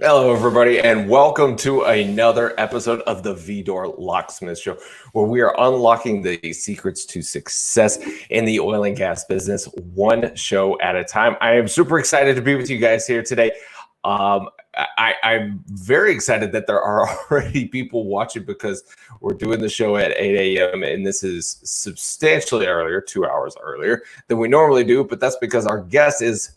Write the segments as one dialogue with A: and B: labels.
A: Hello, everybody, and welcome to another episode of the Vidor Locksmith Show, where we are unlocking the secrets to success in the oil and gas business, one show at a time. I am super excited to be with you guys here today. I'm very excited that there are already people watching because we're doing the show at 8 a.m. and this is substantially earlier, 2 hours earlier than we normally do, but that's because our guest is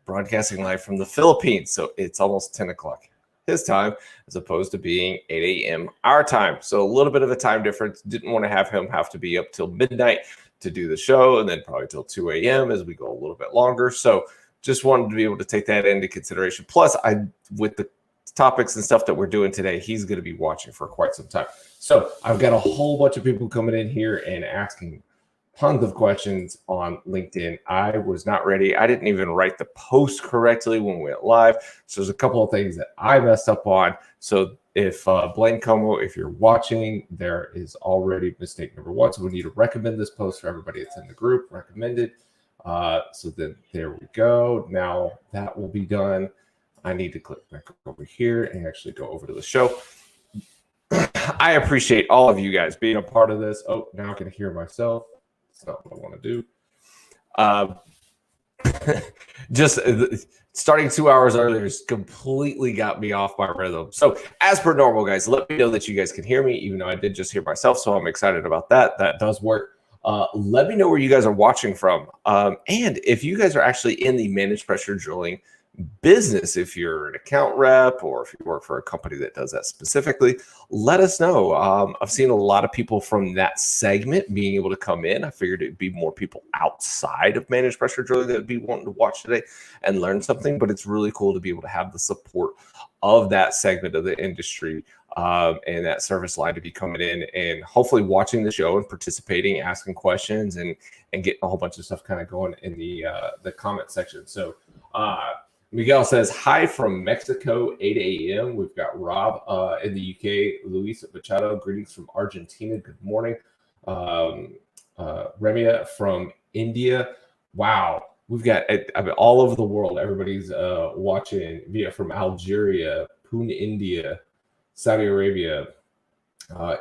A: broadcasting live from the Philippines. So it's almost 10 o'clock his time as opposed to being 8 a.m. our time. So a little bit of a time difference. Didn't want to have him have to be up till midnight to do the show and then probably till 2 a.m. as we go a little bit longer. So just wanted to be able to take that into consideration. Plus, with the topics and stuff that we're doing today, he's going to be watching for quite some time. So I've got a whole bunch of people coming in here and asking tons of questions on LinkedIn. I was not ready. I didn't even write the post correctly when we went live. So there's a couple of things that I messed up on. So if Blaine Como, if you're watching, there is already mistake number one. So we need to recommend this post for everybody that's in the group, recommended. So then there we go. Now that will be done. I need to click back over here and actually go over to the show. I appreciate all of you guys being a part of this. Oh, now I can hear myself. That's not what I want to do. Just starting 2 hours earlier has completely got me off my rhythm. So as per normal, guys, let me know that you guys can hear me, even though I did just hear myself. So I'm excited about that. That does work. Let me know where you guys are watching from. And if you guys are actually in the managed pressure drilling business, if you're an account rep or if you work for a company that does that specifically, let us know. I've seen a lot of people from that segment being able to come in. I figured it'd be more people outside of managed pressure drilling that would be wanting to watch today and learn something, but it's really cool to be able to have the support of that segment of the industry and that service line to be coming in and hopefully watching the show and participating, asking questions and getting a whole bunch of stuff kind of going in the comment section. So Miguel says, hi from Mexico, 8 a.m. We've got Rob in the UK, Luis Machado, greetings from Argentina. Good morning. Remia from India. Wow. We've got all over the world. Everybody's watching via from Algeria, Pune, India, Saudi Arabia,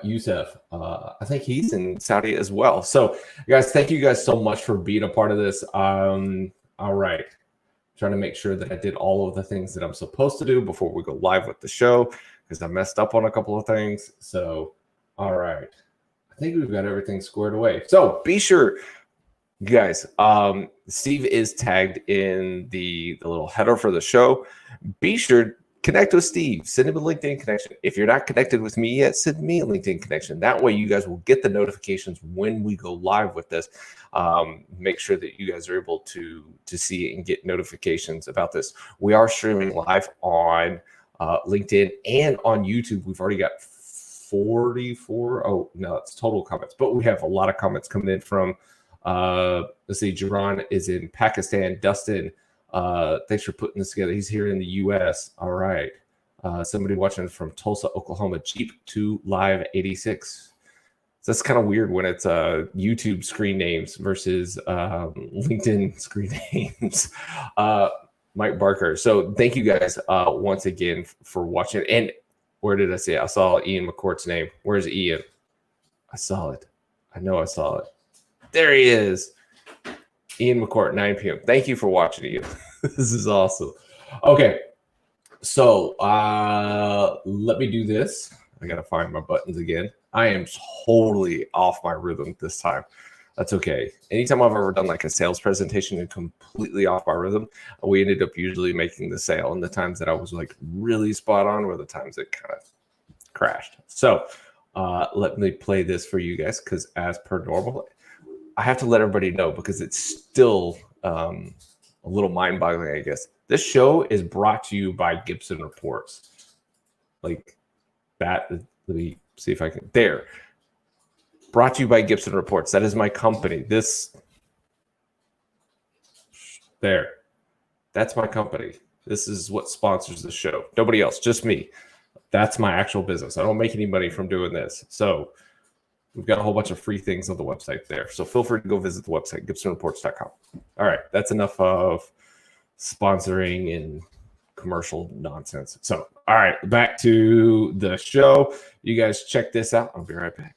A: Youssef. I think he's in Saudi as well. So, guys, thank you guys so much for being a part of this. All right. Trying to make sure that I did all of the things that I'm supposed to do before we go live with the show because I messed up on a couple of things. So, all right. I think we've got everything squared away. So be sure, you guys, Steve is tagged in the little header for the show. Be sure connect with Steve. Send him a LinkedIn connection. If you're not connected with me yet, send me a LinkedIn connection. That way you guys will get the notifications when we go live with this. Make sure that you guys are able to see and get notifications about this. We are streaming live on LinkedIn and on YouTube. We've already got 44. Oh, no, it's total comments. But we have a lot of comments coming in from, let's see, Jaron is in Pakistan. Dustin, thanks for putting this together. He's here in the U.S. All right. Somebody watching from Tulsa, Oklahoma, Jeep 2 Live 86. So that's kind of weird when it's YouTube screen names versus LinkedIn screen names. Mike Barker. So thank you guys once again for watching. And where did I see it? I saw Ian McCourt's name. Where's Ian? I saw it. I know I saw it. There he is. Ian McCourt, 9 p.m. Thank you for watching, Ian. This is awesome. Okay. So let me do this. I got to find my buttons again. I am totally off my rhythm this time. That's okay. Anytime I've ever done like a sales presentation and completely off my rhythm, we ended up usually making the sale. And the times that I was like really spot on were the times it kind of crashed. So let me play this for you guys because as per normal, I have to let everybody know because it's still a little mind-boggling, I guess. This show is brought to you by Gibson Reports. Like that. Let me see if I can. There. Brought to you by Gibson Reports. That is my company. There. That's my company. This is what sponsors the show. Nobody else, just me. That's my actual business. I don't make any money from doing this. So we've got a whole bunch of free things on the website there. So feel free to go visit the website, gibsonreports.com. All right. That's enough of sponsoring and commercial nonsense. So, all right, back to the show. You guys check this out. I'll be right back.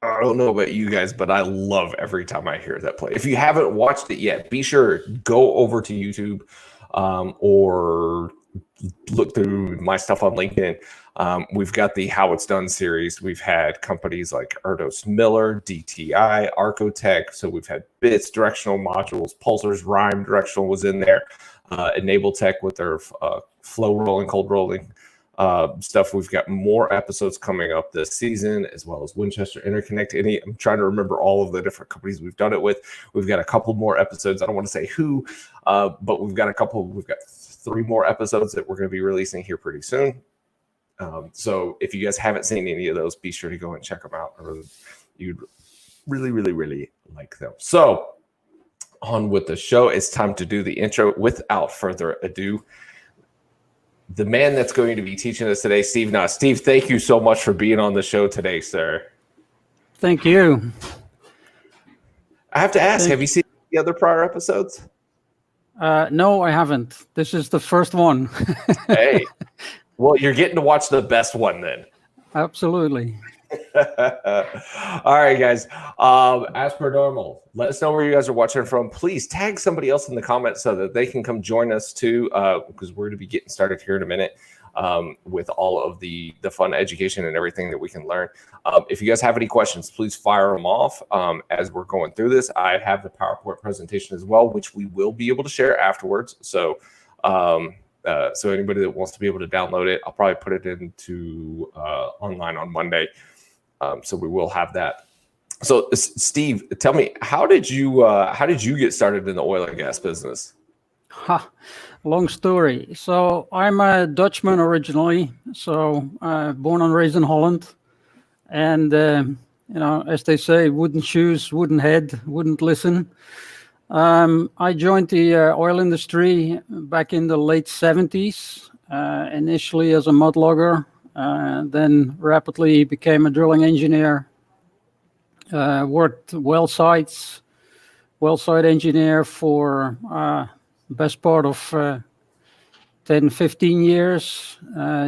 A: I don't know about you guys, but I love every time I hear that play. If you haven't watched it yet, be sure go over to YouTube or look through my stuff on LinkedIn. We've got the How It's Done series. We've had companies like Erdos Miller, DTI, Arcotech. So we've had bits, directional modules, pulsers, Rhyme directional was in there. Enable Tech with their flow rolling, cold rolling stuff. We've got more episodes coming up this season, as well as Winchester Interconnect. I'm trying to remember all of the different companies we've done it with. We've got a couple more episodes. I don't want to say who, but we've got 3 more episodes that we're going to be releasing here pretty soon. So if you guys haven't seen any of those, be sure to go and check them out. You'd really, really, really like them. So on with the show. It's time to do the intro. Without further ado, the man that's going to be teaching us today, Steve Nas. Steve, thank you so much for being on the show today, sir.
B: Thank you.
A: I have to ask, have you seen the other prior episodes?
B: No, I haven't. This is the first one.
A: Hey, well, you're getting to watch the best one then.
B: Absolutely.
A: All right, guys. As per normal, let us know where you guys are watching from. Please tag somebody else in the comments so that they can come join us too, because we're going to be getting started here in a minute with all of the fun education and everything that we can learn. If you guys have any questions, please fire them off as we're going through this. I have the PowerPoint presentation as well, which we will be able to share afterwards. So so anybody that wants to be able to download it, I'll probably put it into online on Monday. So we will have that. So Steve, tell me, how did you get started in the oil and gas business?
B: Long story. So I'm a Dutchman originally. So born and raised in Holland, and as they say, wooden shoes, wooden head, wouldn't listen. I joined the oil industry back in the late 70s, initially as a mud logger, then rapidly became a drilling engineer, worked well site engineer for best part of 10, 15 years,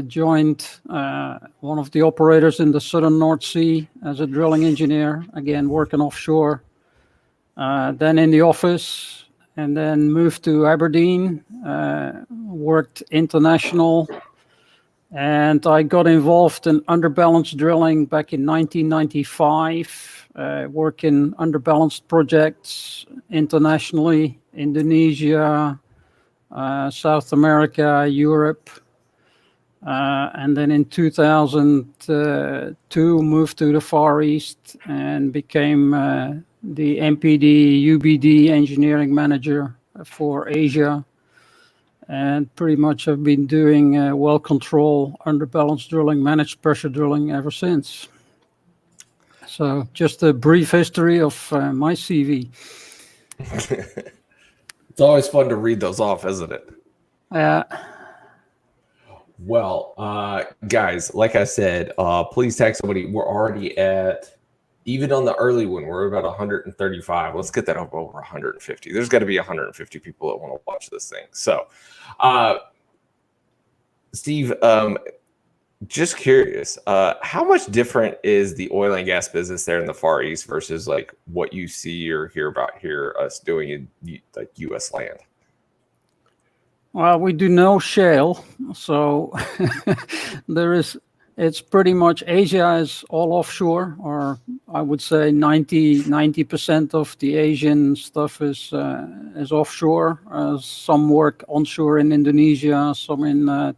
B: joined one of the operators in the southern North Sea as a drilling engineer, again working offshore. Then in the office, and then moved to Aberdeen, worked international, and I got involved in underbalanced drilling back in 1995, working underbalanced projects internationally, Indonesia, South America, Europe, and then in 2002 moved to the Far East and became the MPD UBD engineering manager for Asia, and pretty much have been doing well control, underbalanced drilling, managed pressure drilling ever since. So just a brief history of my CV.
A: It's always fun to read those off, isn't it? Well, guys, like I said, please tag somebody. We're already at, even on the early one, we're about 135. Let's get that up over 150. There's got to be 150 people that want to watch this thing. So, Steve, just curious, how much different is the oil and gas business there in the Far East versus like what you see or hear about here us doing in like U.S. land?
B: Well, we do no shale, so it's pretty much Asia is all offshore, or I would say 90% of the Asian stuff is offshore. Some work onshore in Indonesia, some in a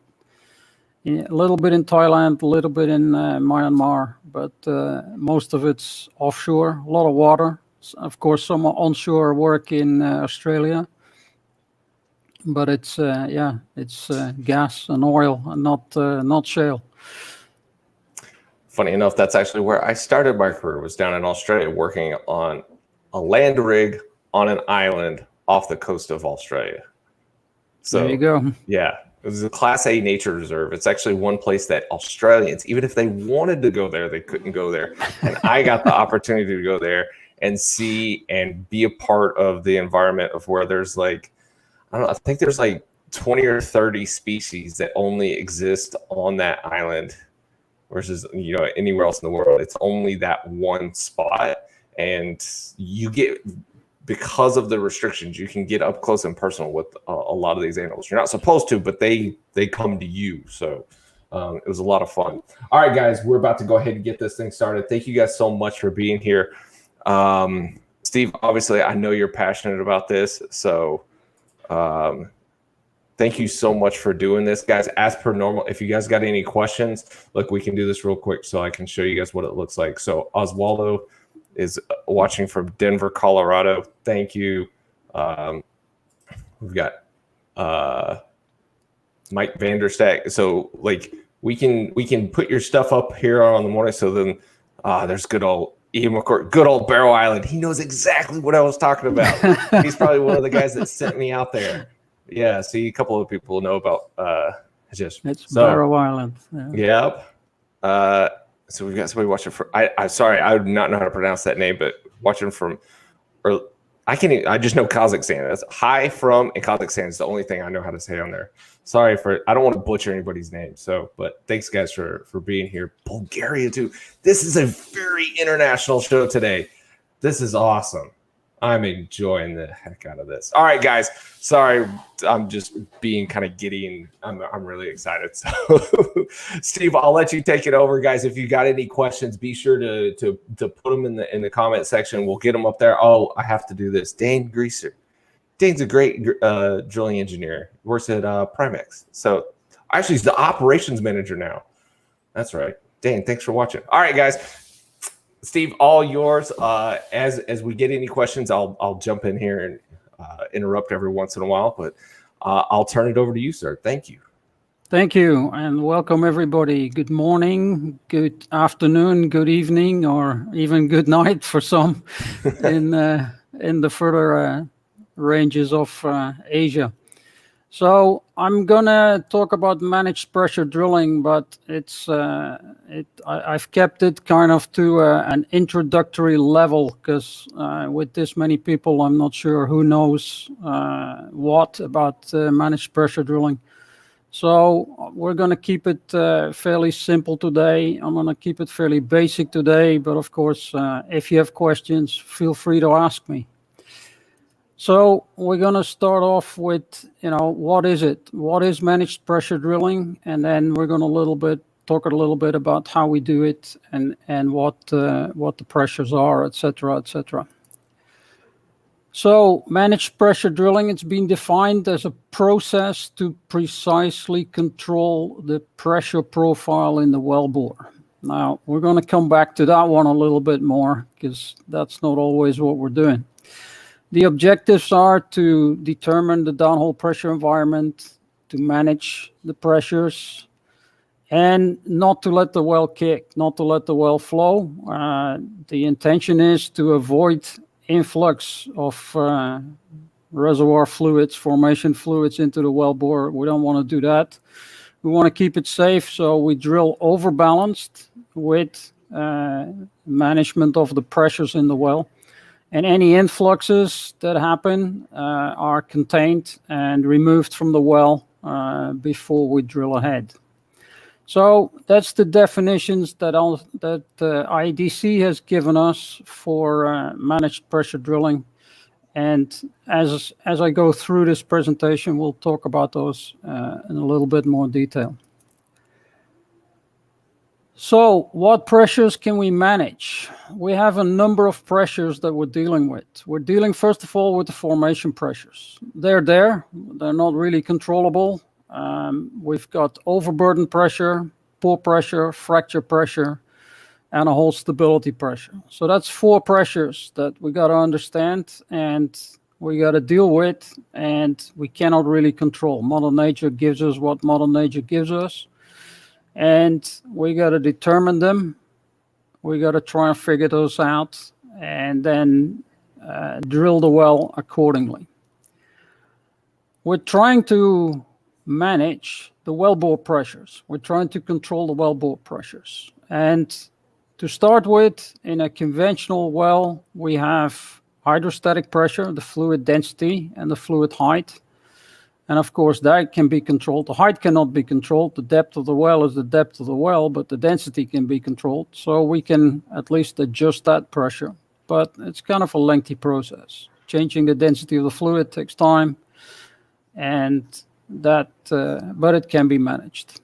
B: little bit in Thailand, a little bit in Myanmar, but most of it's offshore. A lot of water, of course, some onshore work in Australia. But it's gas and oil, and not shale.
A: Funny enough, that's actually where I started my career, was down in Australia working on a land rig on an island off the coast of Australia. So
B: there you go.
A: Yeah, it was a Class A nature reserve. It's actually one place that Australians, even if they wanted to go there, they couldn't go there. And I got the opportunity to go there and see and be a part of the environment of where there's like, I don't know, I think there's like 20 or 30 species that only exist on that island versus, you know, anywhere else in the world. It's only that one spot. And you get, because of the restrictions, you can get up close and personal with a lot of these animals. You're not supposed to, but they come to you. So it was a lot of fun. All right, guys, we're about to go ahead and get this thing started. Thank you guys so much for being here. Steve, obviously, I know you're passionate about this. So thank you so much for doing this, guys. As per normal, if you guys got any questions, look, we can do this real quick so I can show you guys what it looks like. So Oswaldo is watching from Denver, Colorado. Thank you. We've got Mike Vanderstack. So like we can put your stuff up here on the morning. So then there's good old Ian McCourt, good old Barrow Island. He knows exactly what I was talking about. He's probably one of the guys that sent me out there. Yeah, see, a couple of people know about
B: it's Barrow Island.
A: Yeah. Yep. So we've got somebody watching from. I'm sorry, I would not know how to pronounce that name, but watching from, or I just know Kazakhstan. That's hi from, and Kazakhstan is the only thing I know how to say on there. Sorry I don't want to butcher anybody's name. So, but thanks guys for being here. Bulgaria too. This is a very international show today. This is awesome. I'm enjoying the heck out of this. All right, guys. Sorry, I'm just being kind of giddy, and I'm really excited. So, Steve, I'll let you take it over, guys. If you got any questions, be sure to put them in the comment section. We'll get them up there. Oh, I have to do this. Dane Greaser. Dane's a great drilling engineer. Works at Primex. So, actually, he's the operations manager now. That's right. Dane, thanks for watching. All right, guys. Steve, all yours. As we get any questions, I'll jump in here and interrupt every once in a while, but I'll turn it over to you, sir. Thank you.
B: Thank you, and welcome everybody. Good morning, good afternoon, good evening, or even good night for some in the further ranges of Asia. So I'm gonna talk about managed pressure drilling, but I've kept it kind of to an introductory level because with this many people, I'm not sure who knows what about managed pressure drilling. So we're gonna keep it fairly simple today. I'm gonna keep it fairly basic today, but of course, if you have questions, feel free to ask me. So we're going to start off with, what is it? What is managed pressure drilling? And then we're going to talk a little bit about how we do it and what the pressures are, et cetera, et cetera. So managed pressure drilling, it's been defined as a process to precisely control the pressure profile in the wellbore. Now, we're going to come back to that one a little bit more because that's not always what we're doing. The objectives are to determine the downhole pressure environment, to manage the pressures, and not to let the well kick, not to let the well flow. The intention is to avoid influx of reservoir fluids, formation fluids into the wellbore. We don't want to do that. We want to keep it safe, so we drill overbalanced with management of the pressures in the well. And any influxes that happen are contained and removed from the well before we drill ahead. So that's the definitions that IDC has given us for managed pressure drilling. And as I go through this presentation, we'll talk about those in a little bit more detail. So what pressures can we manage? We have a number of pressures that we're dealing with. We're dealing, first of all, with the formation pressures. They're there. They're not really controllable. We've got overburden pressure, pull pressure, fracture pressure, and a hole stability pressure. So that's 4 pressures that we got to understand and we got to deal with, and we cannot really control. Mother Nature gives us what Mother Nature gives us. and we got to determine them. We got to try and figure those out, and then drill the well accordingly. We're trying to manage the wellbore pressures. We're trying to control the wellbore pressures. And to start with, in a conventional well, we have hydrostatic pressure, the fluid density, and the fluid height. And of course, that can be controlled. The height cannot be controlled. The depth of the well is the depth of the well, but the density can be controlled. So we can at least adjust that pressure. But it's kind of a lengthy process. Changing the density of the fluid takes time, and that, but it can be managed.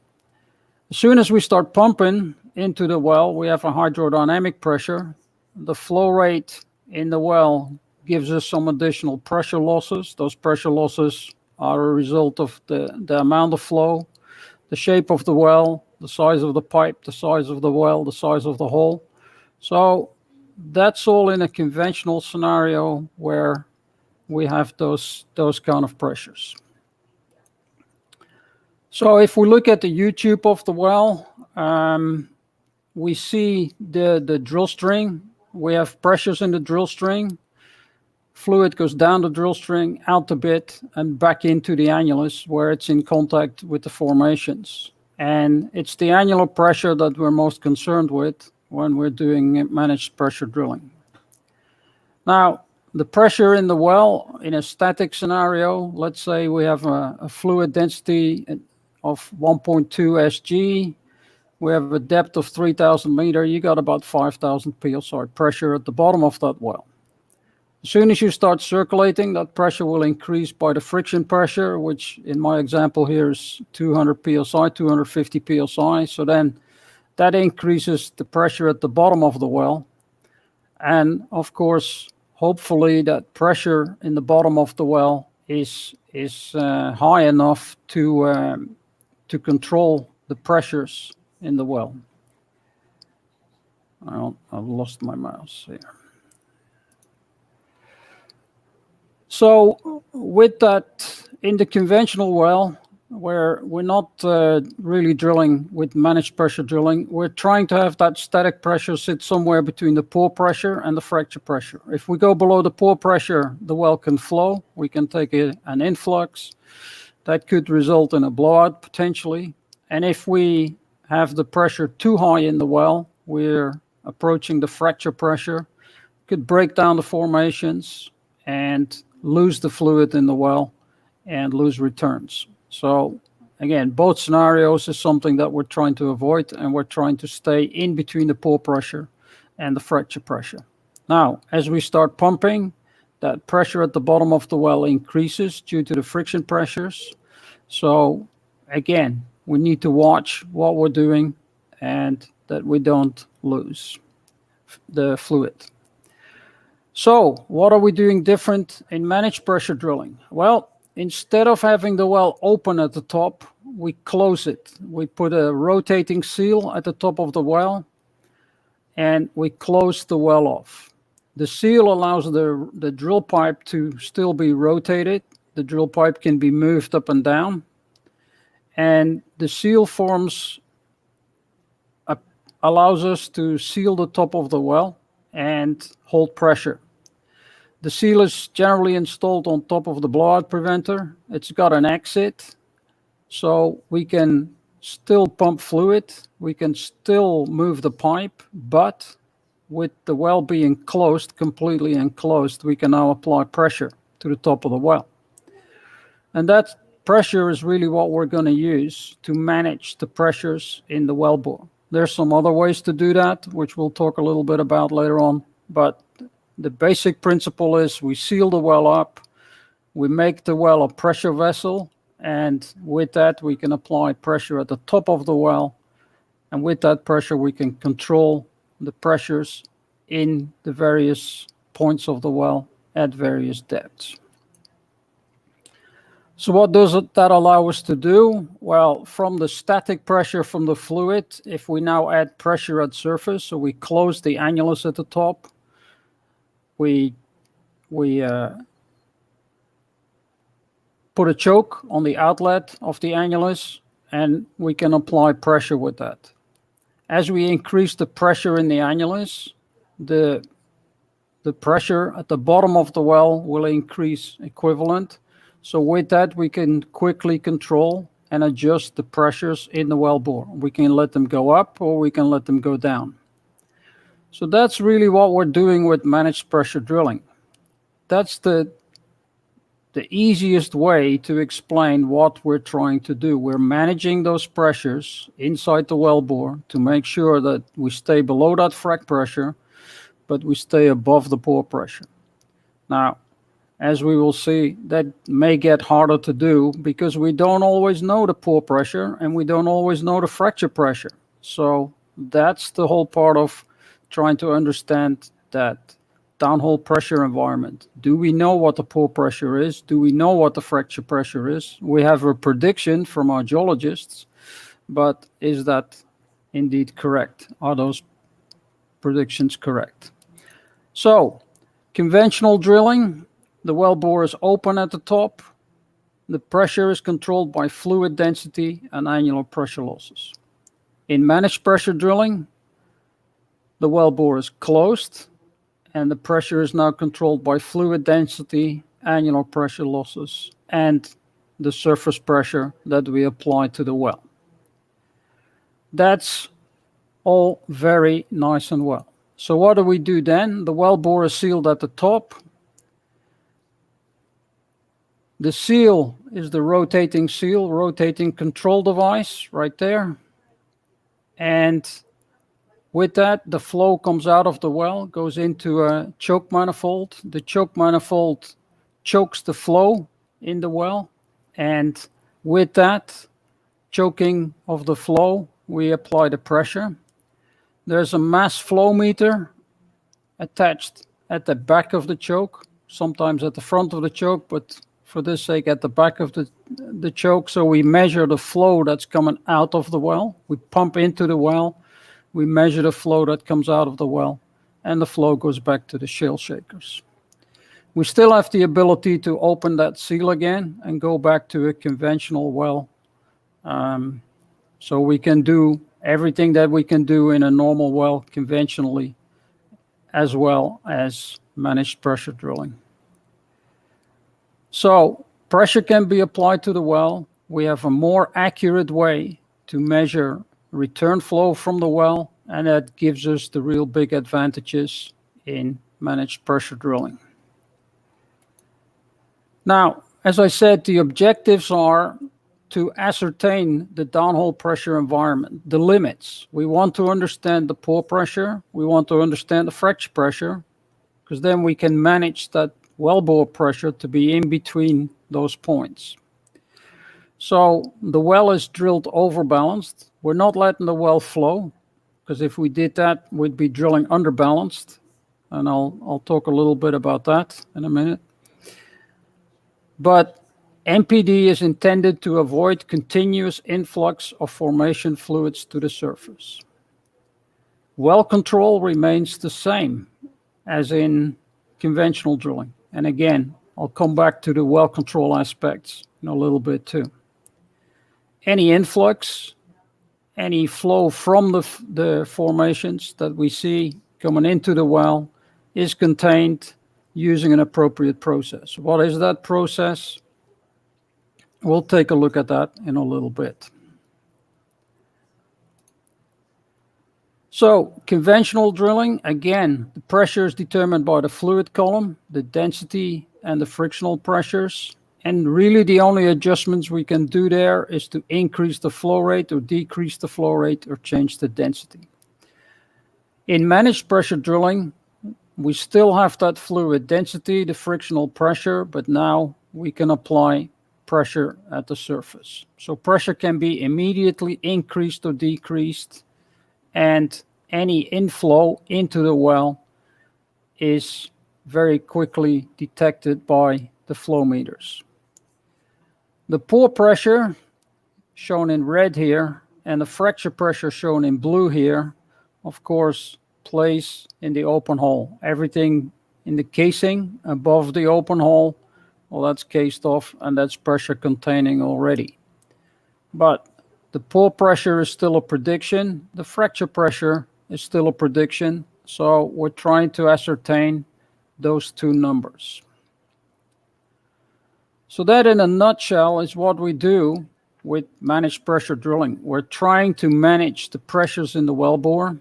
B: As soon as we start pumping into the well, we have a hydrodynamic pressure. The flow rate in the well gives us some additional pressure losses. Those pressure losses are a result of the amount of flow, the shape of the well, the size of the pipe, the size of the well, the size of the hole. So that's all in a conventional scenario where we have those kind of pressures. So if we look at the U-tube of the well, we see the drill string. We have pressures in the drill string. Fluid goes down the drill string, out the bit, and back into the annulus where it's in contact with the formations. And it's the annular pressure that we're most concerned with when we're doing managed pressure drilling. Now, the pressure in the well, in a static scenario, let's say we have a fluid density of 1.2 SG, we have a depth of 3,000 meters, you got about 5,000 psi pressure at the bottom of that well. As soon as you start circulating, that pressure will increase by the friction pressure, which in my example here is 200 psi, 250 psi. So then that increases the pressure at the bottom of the well. And of course, hopefully that pressure in the bottom of the well is high enough to control the pressures in the well. I've lost my mouse here. So with that, in the conventional well, where we're not really drilling with managed pressure drilling, we're trying to have that static pressure sit somewhere between the pore pressure and the fracture pressure. If we go below the pore pressure, the well can flow. We can take an influx. That could result in a blowout potentially. And if we have the pressure too high in the well, we're approaching the fracture pressure, could break down the formations and lose the fluid in the well and lose returns. So again, both scenarios is something that we're trying to avoid, and we're trying to stay in between the pore pressure and the fracture pressure. Now, as we start pumping, that pressure at the bottom of the well increases due to the friction pressures. So again, we need to watch what we're doing and that we don't lose the fluid. So what are we doing different in managed pressure drilling? Well, instead of having the well open at the top, we close it. We put a rotating seal at the top of the well, and we close the well off. The seal allows the drill pipe to still be rotated. The drill pipe can be moved up and down. And the seal allows us to seal the top of the well and hold pressure. The seal is generally installed on top of the blowout preventer. It's got an exit, so we can still pump fluid. We can still move the pipe, but with the well being closed, completely enclosed, we can now apply pressure to the top of the well. And that pressure is really what we're going to use to manage the pressures in the wellbore. There's some other ways to do that, which we'll talk a little bit about later on, but the basic principle is we seal the well up, we make the well a pressure vessel, and with that we can apply pressure at the top of the well, and with that pressure we can control the pressures in the various points of the well at various depths. So what does that allow us to do? Well, from the static pressure from the fluid, if we now add pressure at surface, so we close the annulus at the top, we put a choke on the outlet of the annulus, and we can apply pressure with that. As we increase the pressure in the annulus, the pressure at the bottom of the well will increase equivalent. So with that, we can quickly control and adjust the pressures in the wellbore. We can let them go up or we can let them go down. So that's really what we're doing with managed pressure drilling. That's the easiest way to explain what we're trying to do. We're managing those pressures inside the wellbore to make sure that we stay below that frac pressure, but we stay above the bore pressure. Now, as we will see, that may get harder to do because we don't always know the pore pressure and we don't always know the fracture pressure. So that's the whole part of trying to understand that downhole pressure environment. Do we know what the pore pressure is? Do we know what the fracture pressure is? We have a prediction from our geologists, but is that indeed correct? Are those predictions correct? So, conventional drilling, the wellbore is open at the top. The pressure is controlled by fluid density and annular pressure losses. In managed pressure drilling, the wellbore is closed and the pressure is now controlled by fluid density, annular pressure losses, and the surface pressure that we apply to the well. That's all very nice and well. So what do we do then? The wellbore is sealed at the top. The seal is the rotating seal, rotating control device right there. And with that, the flow comes out of the well, goes into a choke manifold. The choke manifold chokes the flow in the well. And with that choking of the flow, we apply the pressure. There's a mass flow meter attached at the back of the choke, sometimes at the front of the choke, but for this sake at the back of the choke. So we measure the flow that's coming out of the well. We pump into the well. We measure the flow that comes out of the well, and the flow goes back to the shale shakers. We still have the ability to open that seal again and go back to a conventional well. So we can do everything that we can do in a normal well conventionally, as well as managed pressure drilling. So pressure can be applied to the well. We have a more accurate way to measure return flow from the well, and that gives us the real big advantages in managed pressure drilling. Now, as I said, the objectives are to ascertain the downhole pressure environment, the limits. We want to understand the pore pressure, we want to understand the fracture pressure, because then we can manage that wellbore pressure to be in between those points. So the well is drilled overbalanced. We're not letting the well flow, because if we did that, we'd be drilling underbalanced. And I'll talk a little bit about that in a minute. But MPD is intended to avoid continuous influx of formation fluids to the surface. Well control remains the same as in conventional drilling. And again, I'll come back to the well control aspects in a little bit too. Any influx, any flow from the formations that we see coming into the well is contained using an appropriate process. What is that process? We'll take a look at that in a little bit. So conventional drilling, again, the pressure is determined by the fluid column, the density and the frictional pressures. And really the only adjustments we can do there is to increase the flow rate or decrease the flow rate or change the density. In managed pressure drilling, we still have that fluid density, the frictional pressure, but now we can apply pressure at the surface. So pressure can be immediately increased or decreased, and any inflow into the well is very quickly detected by the flow meters. The pore pressure, shown in red here, and the fracture pressure shown in blue here, of course, plays in the open hole. Everything in the casing above the open hole, well, that's cased off, and that's pressure containing already. But The pore pressure is still a prediction. The fracture pressure is still a prediction. So we're trying to ascertain those two numbers. So that in a nutshell is what we do with managed pressure drilling. We're trying to manage the pressures in the wellbore,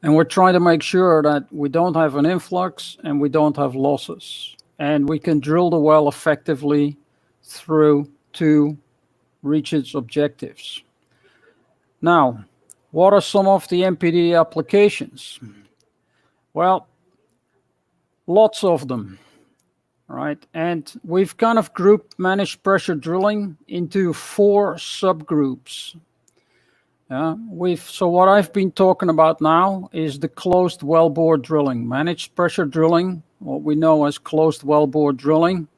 B: and we're trying to make sure that we don't have an influx and we don't have losses. And we can drill the well effectively through to reach its objectives. Now, what are some of the MPD applications? Well, lots of them, right? And we've kind of grouped managed pressure drilling into 4 subgroups. So what I've been talking about now is the closed wellbore drilling, managed pressure drilling, what we know as closed wellbore drilling.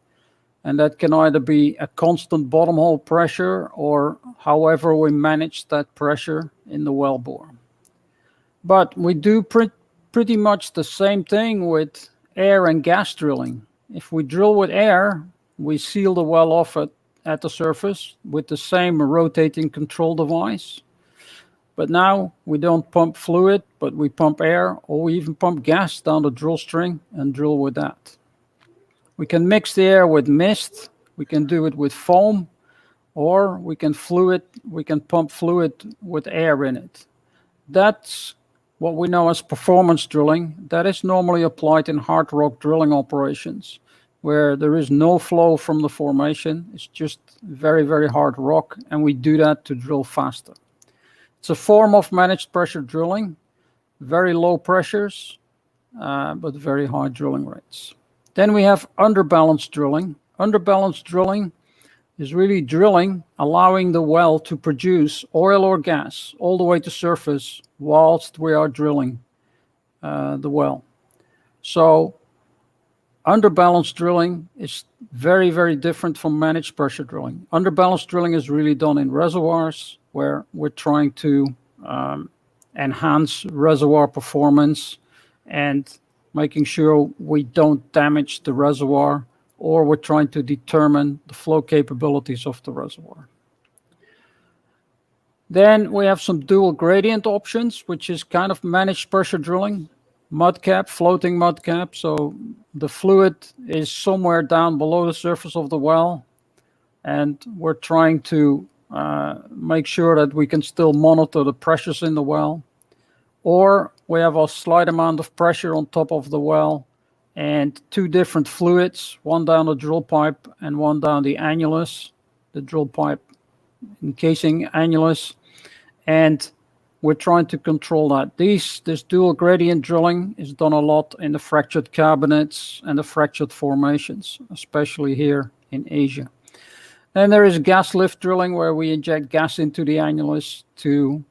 B: And that can either be a constant bottom hole pressure or however we manage that pressure in the wellbore. But we do pretty much the same thing with air and gas drilling. If we drill with air, we seal the well off at the surface with the same rotating control device. But now we don't pump fluid, but we pump air, or we even pump gas down the drill string and drill with that. We can mix the air with mist, we can do it with foam, or we can pump fluid with air in it. That's what we know as performance drilling. That is normally applied in hard rock drilling operations, where there is no flow from the formation. It's just very, very hard rock, and we do that to drill faster. It's a form of managed pressure drilling, very low pressures, but very high drilling rates. Then we have underbalanced drilling. Underbalanced drilling is really drilling, allowing the well to produce oil or gas all the way to surface whilst we are drilling the well. So underbalanced drilling is very, very different from managed pressure drilling. Underbalanced drilling is really done in reservoirs where we're trying to enhance reservoir performance and making sure we don't damage the reservoir, or we're trying to determine the flow capabilities of the reservoir. Then we have some dual gradient options, which is kind of managed pressure drilling. Mud cap, floating mud cap. So the fluid is somewhere down below the surface of the well, and we're trying to make sure that we can still monitor the pressures in the well. Or we have a slight amount of pressure on top of the well and 2 different fluids, one down the drill pipe and one down the annulus, the drill pipe encasing annulus. And we're trying to control that. This dual gradient drilling is done a lot in the fractured carbonates and the fractured formations, especially here in Asia. Then there is gas lift drilling, where we inject gas into the annulus to,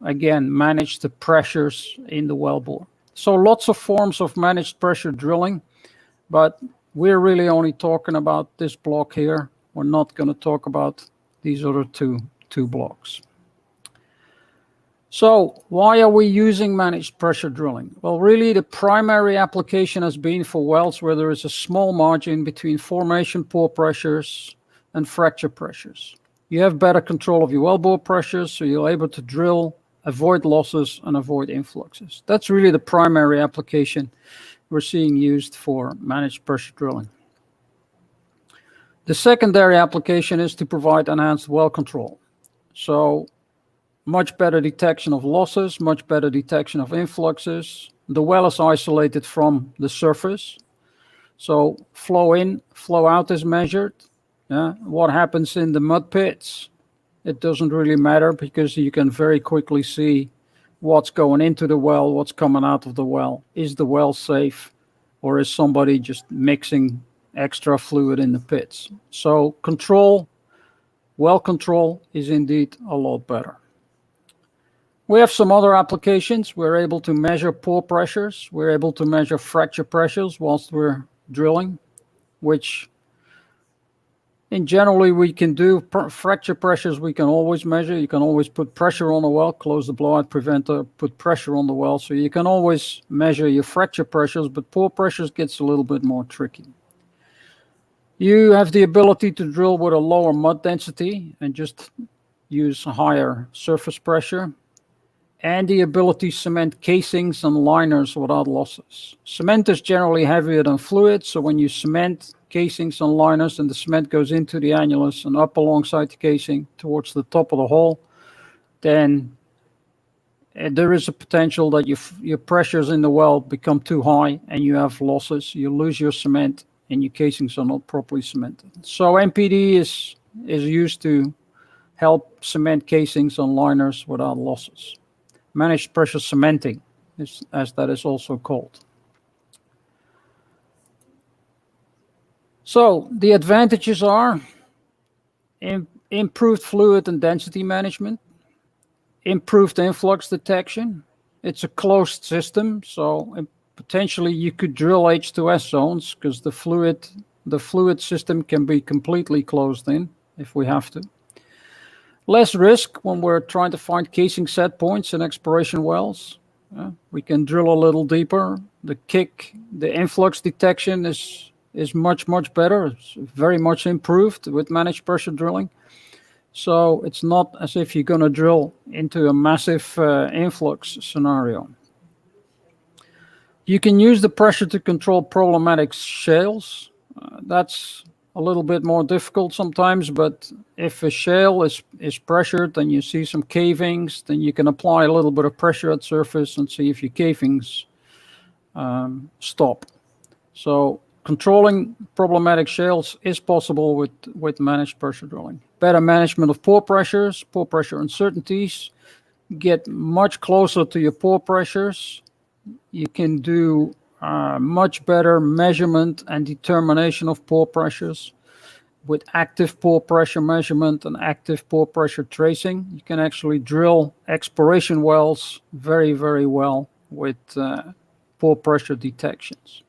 B: again, manage the pressures in the wellbore. So lots of forms of managed pressure drilling, but we're really only talking about this block here. We're not going to talk about these other two blocks. So why are we using managed pressure drilling? Well, really the primary application has been for wells where there is a small margin between formation pore pressures and fracture pressures. You have better control of your wellbore pressures, so you're able to drill, avoid losses, and avoid influxes. That's really the primary application we're seeing used for managed pressure drilling. The secondary application is to provide enhanced well control. So much better detection of losses, much better detection of influxes. The well is isolated from the surface. So flow in, flow out is measured. What happens in the mud pits? It doesn't really matter, because you can very quickly see what's going into the well, what's coming out of the well. Is the well safe, or is somebody just mixing extra fluid in the pits? So control, well control is indeed a lot better. We have some other applications. We're able to measure pore pressures. We're able to measure fracture pressures whilst we're drilling, which in generally we can do. Fracture pressures we can always measure. You can always put pressure on the well, close the blowout preventer, put pressure on the well. So you can always measure your fracture pressures, but pore pressures gets a little bit more tricky. You have the ability to drill with a lower mud density and just use higher surface pressure, and the ability to cement casings and liners without losses. Cement is generally heavier than fluid, so when you cement casings and liners and the cement goes into the annulus and up alongside the casing towards the top of the hole, then there is a potential that your pressures in the well become too high and you have losses. You lose your cement and your casings are not properly cemented. So MPD is used to help cement casings and liners without losses. Managed pressure cementing, as that is also called. So the advantages are improved fluid and density management, improved influx detection. It's a closed system, so potentially you could drill H2S zones because the fluid system can be completely closed in if we have to. Less risk when we're trying to find casing set points in exploration wells. We can drill a little deeper. The influx detection is much better. It's very much improved with managed pressure drilling. So it's not as if you're going to drill into a massive influx scenario. You can use the pressure to control problematic shales. That's a little bit more difficult sometimes, but if a shale is pressured and you see some cavings, then you can apply a little bit of pressure at surface and see if your cavings stop. So controlling problematic shales is possible with managed pressure drilling. Better management of pore pressures, pore pressure uncertainties, get much closer to your pore pressures. You can do much better measurement and determination of pore pressures with active pore pressure measurement and active pore pressure tracing. You can actually drill exploration wells very well with pore pressure detections.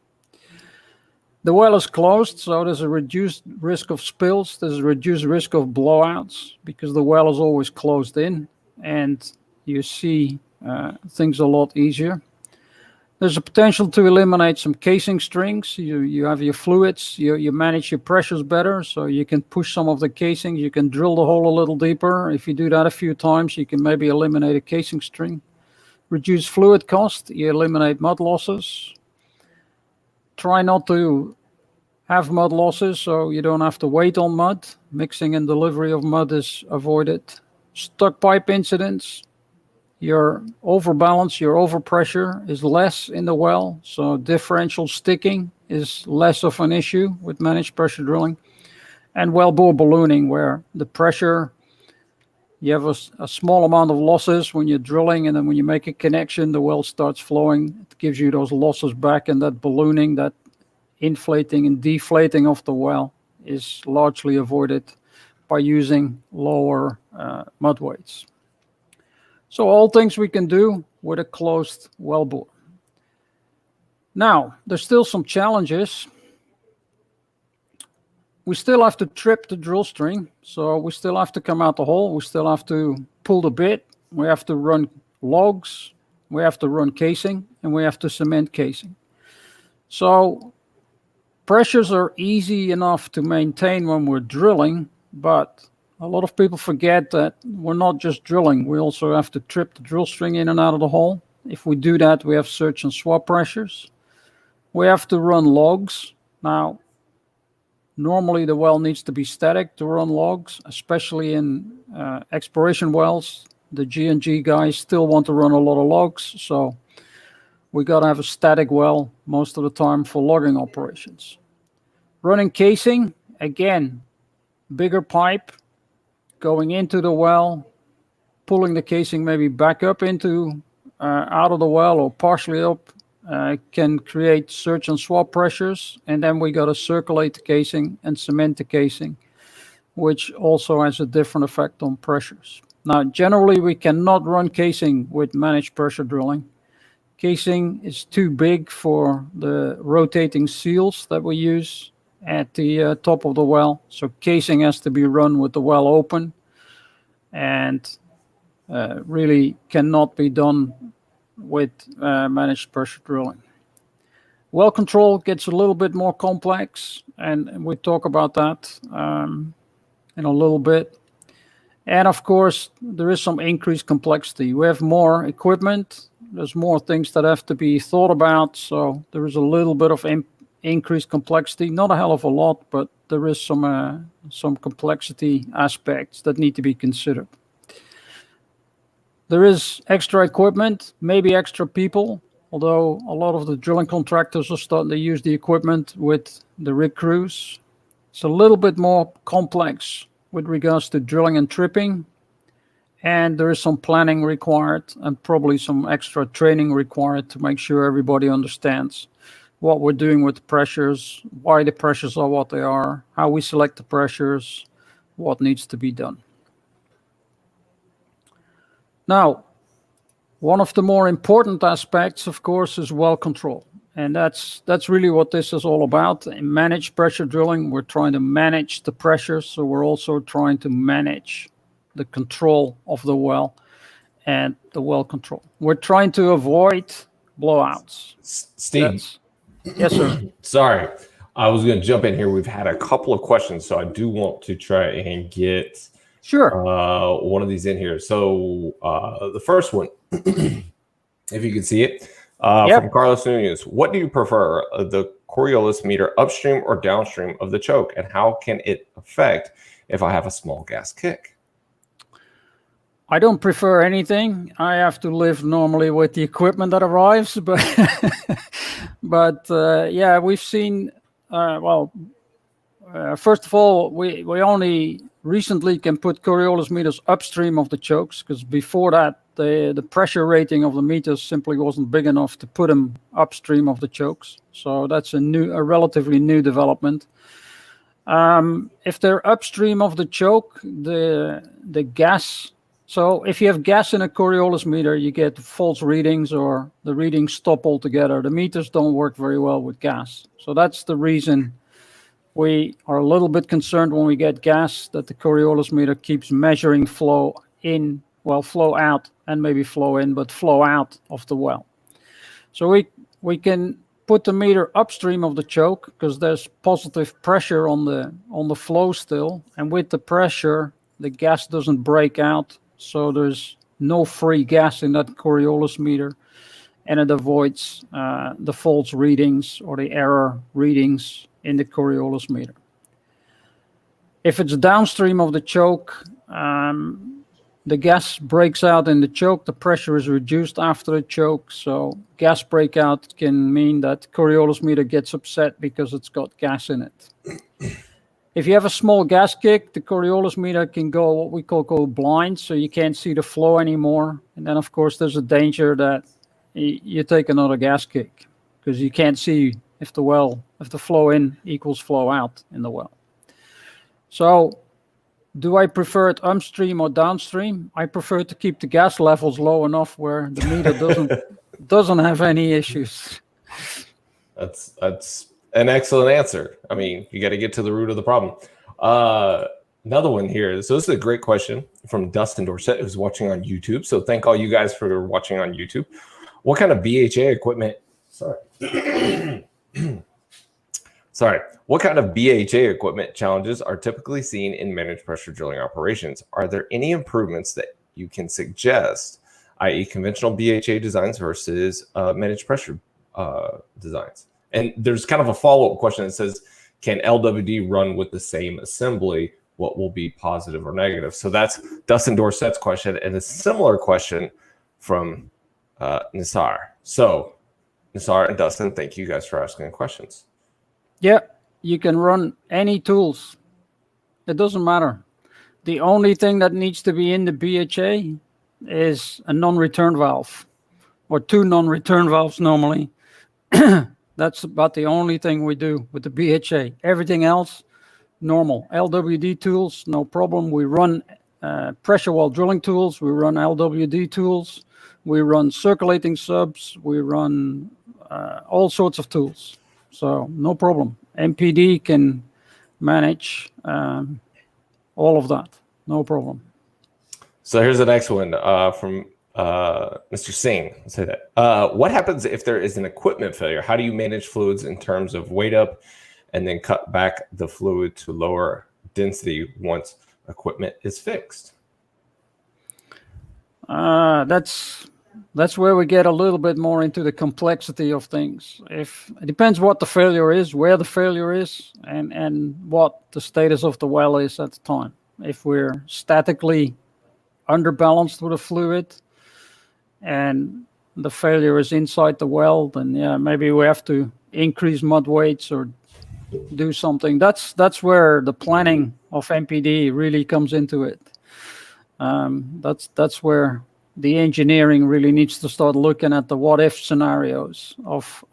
B: The well is closed, so there's a reduced risk of spills. There's a reduced risk of blowouts because the well is always closed in and you see things a lot easier. There's a potential to eliminate some casing strings. You have your fluids, you manage your pressures better, so you can push some of the casings. You can drill the hole a little deeper. If you do that a few times, you can maybe eliminate a casing string. Reduce fluid cost, you eliminate mud losses. Try not to have mud losses, so you don't have to wait on mud. Mixing and delivery of mud is avoided. Stuck pipe incidents. Your overbalance, your overpressure is less in the well, so differential sticking is less of an issue with managed pressure drilling. And wellbore ballooning, where the pressure, you have a small amount of losses when you're drilling, and then when you make a connection, the well starts flowing. It gives you those losses back, and that ballooning, that inflating and deflating of the well is largely avoided by using lower mud weights. So all things we can do with a closed wellbore. Now, there's still some challenges. We still have to trip the drill string, so we still have to come out the hole. We still have to pull the bit. We have to run logs. We have to run casing, and we have to cement casing. So pressures are easy enough to maintain when we're drilling, but a lot of people forget that we're not just drilling. We also have to trip the drill string in and out of the hole. If we do that, we have search and swap pressures. We have to run logs. Now, normally the well needs to be static to run logs, especially in exploration wells. The G&G guys still want to run a lot of logs, so we got to have a static well most of the time for logging operations. Running casing, again, bigger pipe, going into the well, pulling the casing maybe back up into out of the well or partially up can create search and swap pressures, and then we got to circulate the casing and cement the casing, which also has a different effect on pressures. Now, generally, we cannot run casing with managed pressure drilling. Casing is too big for the rotating seals that we use at the top of the well. So casing has to be run with the well open and really cannot be done with managed pressure drilling. Well control gets a little bit more complex, and we talk about that in a little bit. And of course, there is some increased complexity. We have more equipment. There's more things that have to be thought about. So there is a little bit of increased complexity. Not a hell of a lot, but there is some complexity aspects that need to be considered. There is extra equipment, maybe extra people, although a lot of the drilling contractors are starting to use the equipment with the rig crews. It's a little bit more complex with regards to drilling and tripping, and there is some planning required and probably some extra training required to make sure everybody understands what we're doing with the pressures, why the pressures are what they are, how we select the pressures, what needs to be done. Now, one of the more important aspects, of course, is well control. And that's really what this is all about. In managed pressure drilling, we're trying to manage the pressure, so we're also trying to manage the control of the well and the well control. We're trying to avoid blowouts.
A: Steve.
B: Yes, sir.
A: Sorry, I was going to jump in here. We've had a couple of questions, so I do want to try and get one of these in here. So the first one, if you can see it, from Carlos Nunez. What do you prefer, the Coriolis meter upstream or downstream of the choke, and how can it affect if I have a small gas kick?
B: I don't prefer anything. I have to live normally with the equipment that arrives, but yeah, we've seen. First of all, we only recently can put Coriolis meters upstream of the chokes, because before that, the pressure rating of the meters simply wasn't big enough to put them upstream of the chokes. So that's a relatively new development. If they're upstream of the choke, the gas. So if you have gas in a Coriolis meter, you get false readings or the readings stop altogether. The meters don't work very well with gas. So that's the reason we are a little bit concerned when we get gas that the Coriolis meter keeps measuring flow in, well, flow out and maybe flow in, but flow out of the well. So we can put the meter upstream of the choke because there's positive pressure on the flow still, and with the pressure, the gas doesn't break out. So there's no free gas in that Coriolis meter, and it avoids the false readings or the error readings in the Coriolis meter. If it's downstream of the choke, the gas breaks out in the choke, the pressure is reduced after the choke, so gas breakout can mean that Coriolis meter gets upset because it's got gas in it. If you have a small gas kick, the Coriolis meter can go what we call blind, so you can't see the flow anymore. And then, of course, there's a danger that you take another gas kick because you can't see if the flow in equals flow out in the well. So, do I prefer it upstream or downstream? I prefer to keep the gas levels low enough where the meter doesn't have any issues.
A: That's an excellent answer. I mean, you got to get to the root of the problem. Another one here. So this is a great question from Dustin Dorsett, who's watching on YouTube. So thank all you guys for watching on YouTube. What kind of BHA equipment? Sorry. What kind of BHA equipment challenges are typically seen in managed pressure drilling operations? Are there any improvements that you can suggest, i.e. conventional BHA designs versus managed pressure designs? And there's kind of a follow-up question that says, can LWD run with the same assembly? What will be positive or negative? So that's Dustin Dorsett's question, and a similar question from Nisar. So Nisar and Dustin, thank you guys for asking questions.
B: Yeah, you can run any tools. It doesn't matter. The only thing that needs to be in the BHA is a non-return valve, or two non-return valves normally. That's about the only thing we do with the BHA. Everything else, normal. LWD tools, no problem. We run pressure well drilling tools. We run LWD tools. We run circulating subs. We run all sorts of tools. So no problem. MPD can manage all of that. No problem.
A: So here's the next one from Mr. Singh, I'll say that. What happens if there is an equipment failure? How do you manage fluids in terms of weight up and then cut back the fluid to lower density once equipment is fixed?
B: That's where we get a little bit more into the complexity of things. If it depends what the failure is, where the failure is, and what the status of the well is at the time. If we're statically underbalanced with a fluid and the failure is inside the well, then yeah, maybe we have to increase mud weights or do something. That's where the planning of MPD really comes into it. That's where the engineering really needs to start looking at the what if scenarios of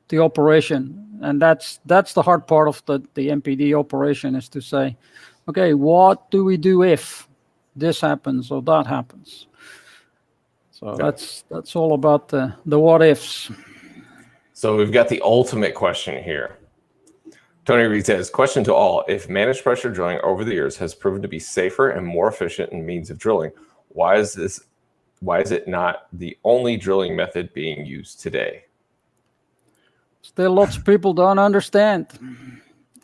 B: the operation, and that's the hard part of the MPD operation, is to say, okay, what do we do if this happens or that happens? So that's all about the what ifs.
A: So we've got the ultimate question here. Tony Reed says, question to all: if managed pressure drilling over the years has proven to be safer and more efficient in means of drilling, why is it not the only drilling method being used today?
B: Still lots of people don't understand.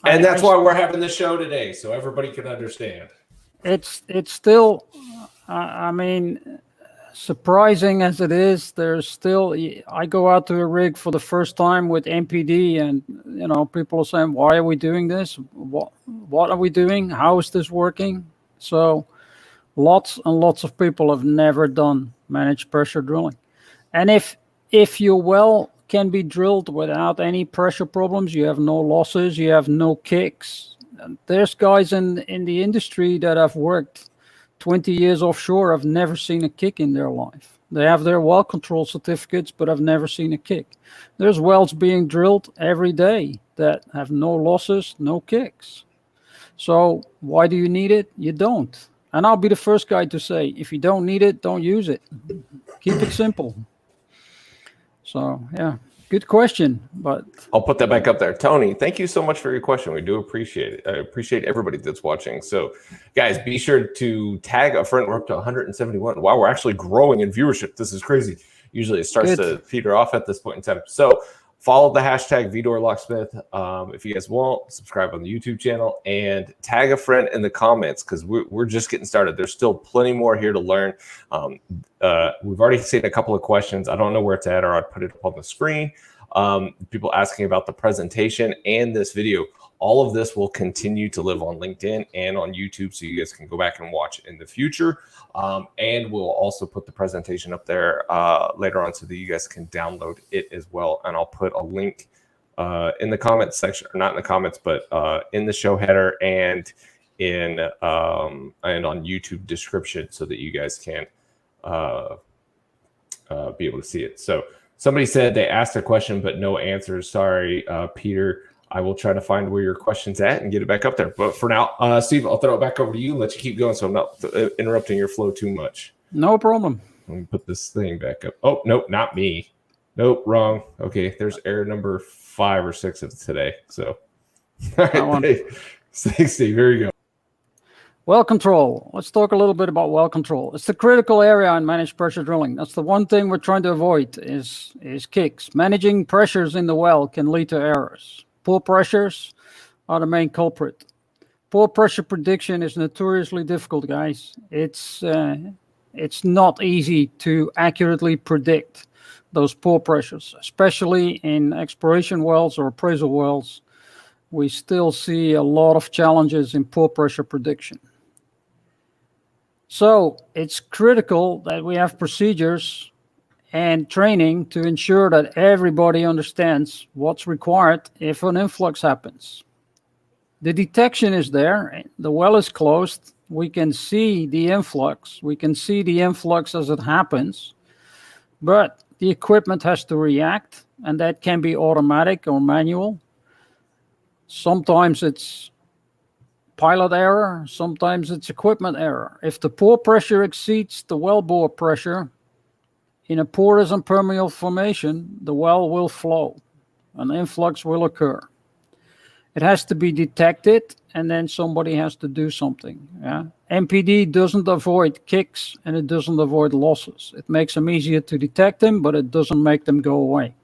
A: And that's why we're having the show today, so everybody can understand.
B: It's still, I mean, surprising as it is, there's still, I go out to a rig for the first time with MPD, and people are saying, why are we doing this? What are we doing? How is this working? So lots and lots of people have never done managed pressure drilling. And if your well can be drilled without any pressure problems, you have no losses, you have no kicks. There's guys in the industry that have worked 20 years offshore, have never seen a kick in their life. They have their well control certificates, but have never seen a kick. There's wells being drilled every day that have no losses, no kicks. So why do you need it? You don't. And I'll be the first guy to say, if you don't need it, don't use it. Keep it simple. So, yeah, good question. But
A: I'll put that back up there. Tony, thank you so much for your question. We do appreciate it. I appreciate everybody that's watching. So, guys, be sure to tag a friend. We're up to 171. Wow, we're actually growing in viewership. This is crazy. Usually it starts to peter off at this point in time. So, follow the hashtag VDORLocksmith. If you guys won't, subscribe on the YouTube channel and tag a friend in the comments, because we're just getting started. There's still plenty more here to learn. We've already seen a couple of questions. I don't know where it's at, or I'd put it up on the screen. People asking about the presentation and this video. All of this will continue to live on LinkedIn and on YouTube, so you guys can go back and watch in the future. And we'll also put the presentation up there later on so that you guys can download it as well. And I'll put a link in the comments section, or not in the comments, but in the show header and on YouTube description, so that you guys can be able to see it. So somebody said they asked a question but no answers. Sorry, Peter. I will try to find where your question's at and get it back up there. But for now, Steve, I'll throw it back over to you and let you keep going, so I'm not interrupting your flow too much.
B: No problem.
A: Let me put this thing back up. Oh, nope, not me. Nope, wrong. Okay, there's error number 5 or 6 of today. So, all right, thanks, Steve. Here you go.
B: Well control. Let's talk a little bit about well control. It's the critical area in managed pressure drilling. That's the one thing we're trying to avoid is kicks. Managing pressures in the well can lead to errors. Poor pressures are the main culprit. Poor pressure prediction is notoriously difficult, guys. It's not easy to accurately predict those poor pressures, especially in exploration wells or appraisal wells. We still see a lot of challenges in poor pressure prediction. So it's critical that we have procedures and training to ensure that everybody understands what's required if an influx happens. The detection is there. The well is closed. We can see the influx. We can see the influx as it happens. But the equipment has to react, and that can be automatic or manual. Sometimes it's pilot error. Sometimes it's equipment error. If the pore pressure exceeds the wellbore pressure, in a porous and permeable formation, the well will flow. An influx will occur. It has to be detected, and then somebody has to do something. Yeah? MPD doesn't avoid kicks, and it doesn't avoid losses. It makes them easier to detect them, but it doesn't make them go away.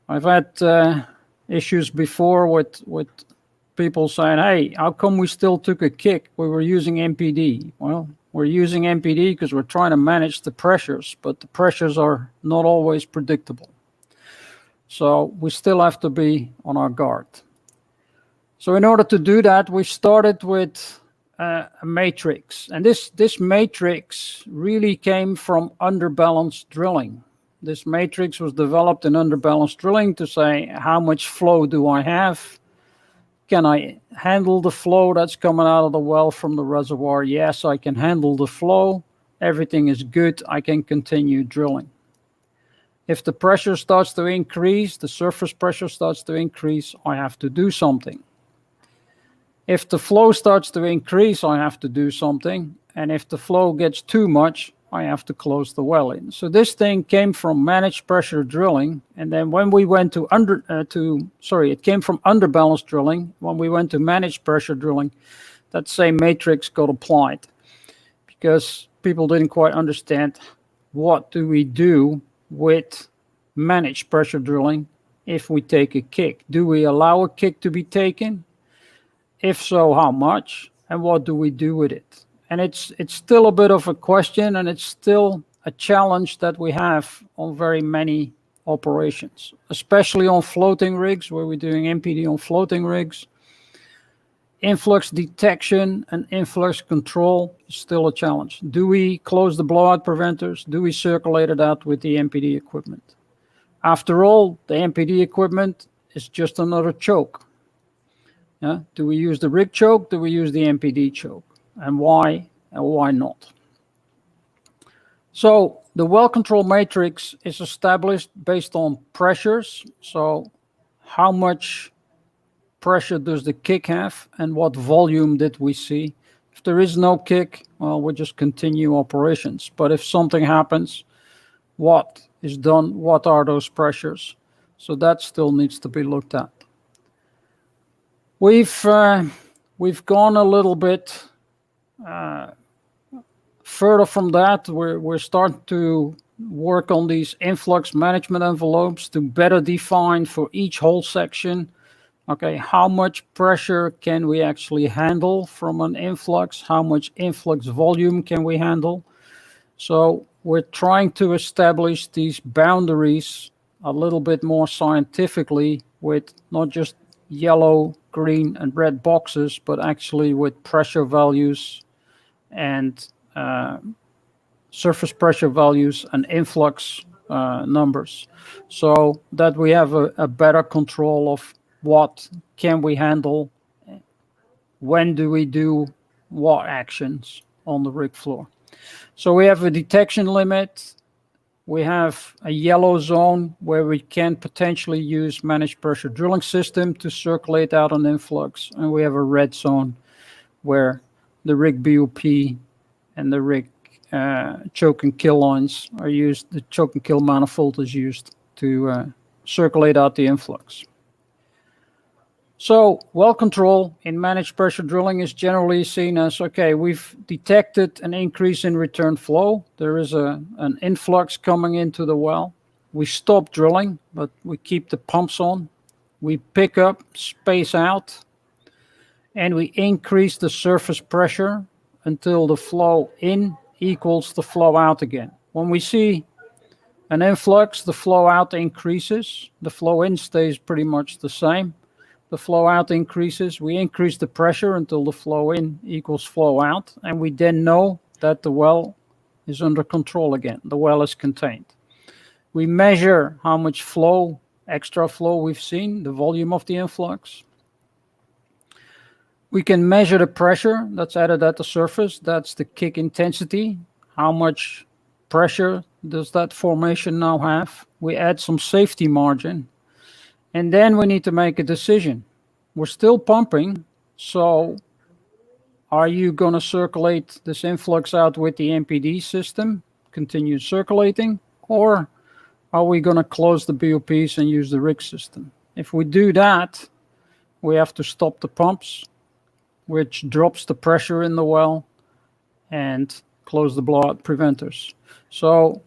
B: I've had issues before with people saying, hey, how come we still took a kick? We were using MPD. Well, we're using MPD because we're trying to manage the pressures, but the pressures are not always predictable. So we still have to be on our guard. So in order to do that, we started with a matrix. And this matrix really came from underbalanced drilling. This matrix was developed in underbalanced drilling to say, how much flow do I have? Can I handle the flow that's coming out of the well from the reservoir? Yes, I can handle the flow. Everything is good. I can continue drilling. If the pressure starts to increase, the surface pressure starts to increase, I have to do something. If the flow starts to increase, I have to do something. And if the flow gets too much, I have to close the well in. So this thing came from managed pressure drilling. And then when we went to it came from underbalanced drilling. When we went to managed pressure drilling, that same matrix got applied because people didn't quite understand what do we do with managed pressure drilling if we take a kick. Do we allow a kick to be taken? If so, how much? And what do we do with it? And it's still a bit of a question, and it's still a challenge that we have on very many operations, especially on floating rigs, where we're doing MPD on floating rigs. Influx detection and influx control is still a challenge. Do we close the blowout preventers? Do we circulate it out with the MPD equipment? After all, the MPD equipment is just another choke. Yeah? Do we use the rig choke? Do we use the MPD choke? And why not? So the well control matrix is established based on pressures. So how much pressure does the kick have and what volume did we see? If there is no kick, well, we just continue operations. But if something happens, what is done? What are those pressures? So that still needs to be looked at. We've gone a little bit further from that. We're starting to work on these influx management envelopes to better define for each hole section, okay, how much pressure can we actually handle from an influx? How much influx volume can we handle? So we're trying to establish these boundaries a little bit more scientifically with not just yellow, green, and red boxes, but actually with pressure values and surface pressure values and influx numbers, so that we have a better control of what can we handle, when do we do what actions on the rig floor. So we have a detection limit. We have a yellow zone where we can potentially use managed pressure drilling system to circulate out an influx. And we have a red zone where the rig BOP and the rig choke and kill lines are used. The choke and kill manifold is used to circulate out the influx. So well control in managed pressure drilling is generally seen as, okay, we've detected an increase in return flow. There is an influx coming into the well. We stop drilling, but we keep the pumps on. We pick up, space out, and we increase the surface pressure until the flow in equals the flow out again. When we see an influx, the flow out increases. The flow in stays pretty much the same. The flow out increases. We increase the pressure until the flow in equals flow out. And we then know that the well is under control again. The well is contained. We measure how much flow, extra flow we've seen, the volume of the influx. We can measure the pressure that's added at the surface. That's the kick intensity. How much pressure does that formation now have? We add some safety margin. And then we need to make a decision. We're still pumping, so are you going to circulate this influx out with the MPD system, continue circulating, or are we going to close the BOPs and use the rig system? If we do that, we have to stop the pumps, which drops the pressure in the well, and close the blowout preventers. So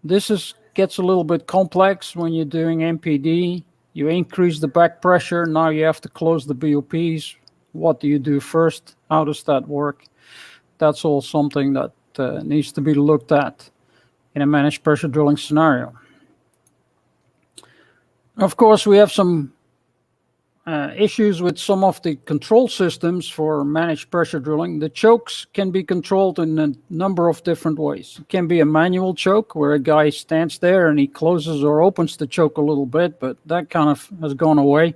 B: this gets a little bit complex when you're doing MPD. You increase the back pressure. Now you have to close the BOPs. What do you do first? How does that work? That's all something that needs to be looked at in a managed pressure drilling scenario. Of course, we have some issues with some of the control systems for managed pressure drilling. The chokes can be controlled in a number of different ways. It can be a manual choke where a guy stands there and he closes or opens the choke a little bit, but that kind of has gone away.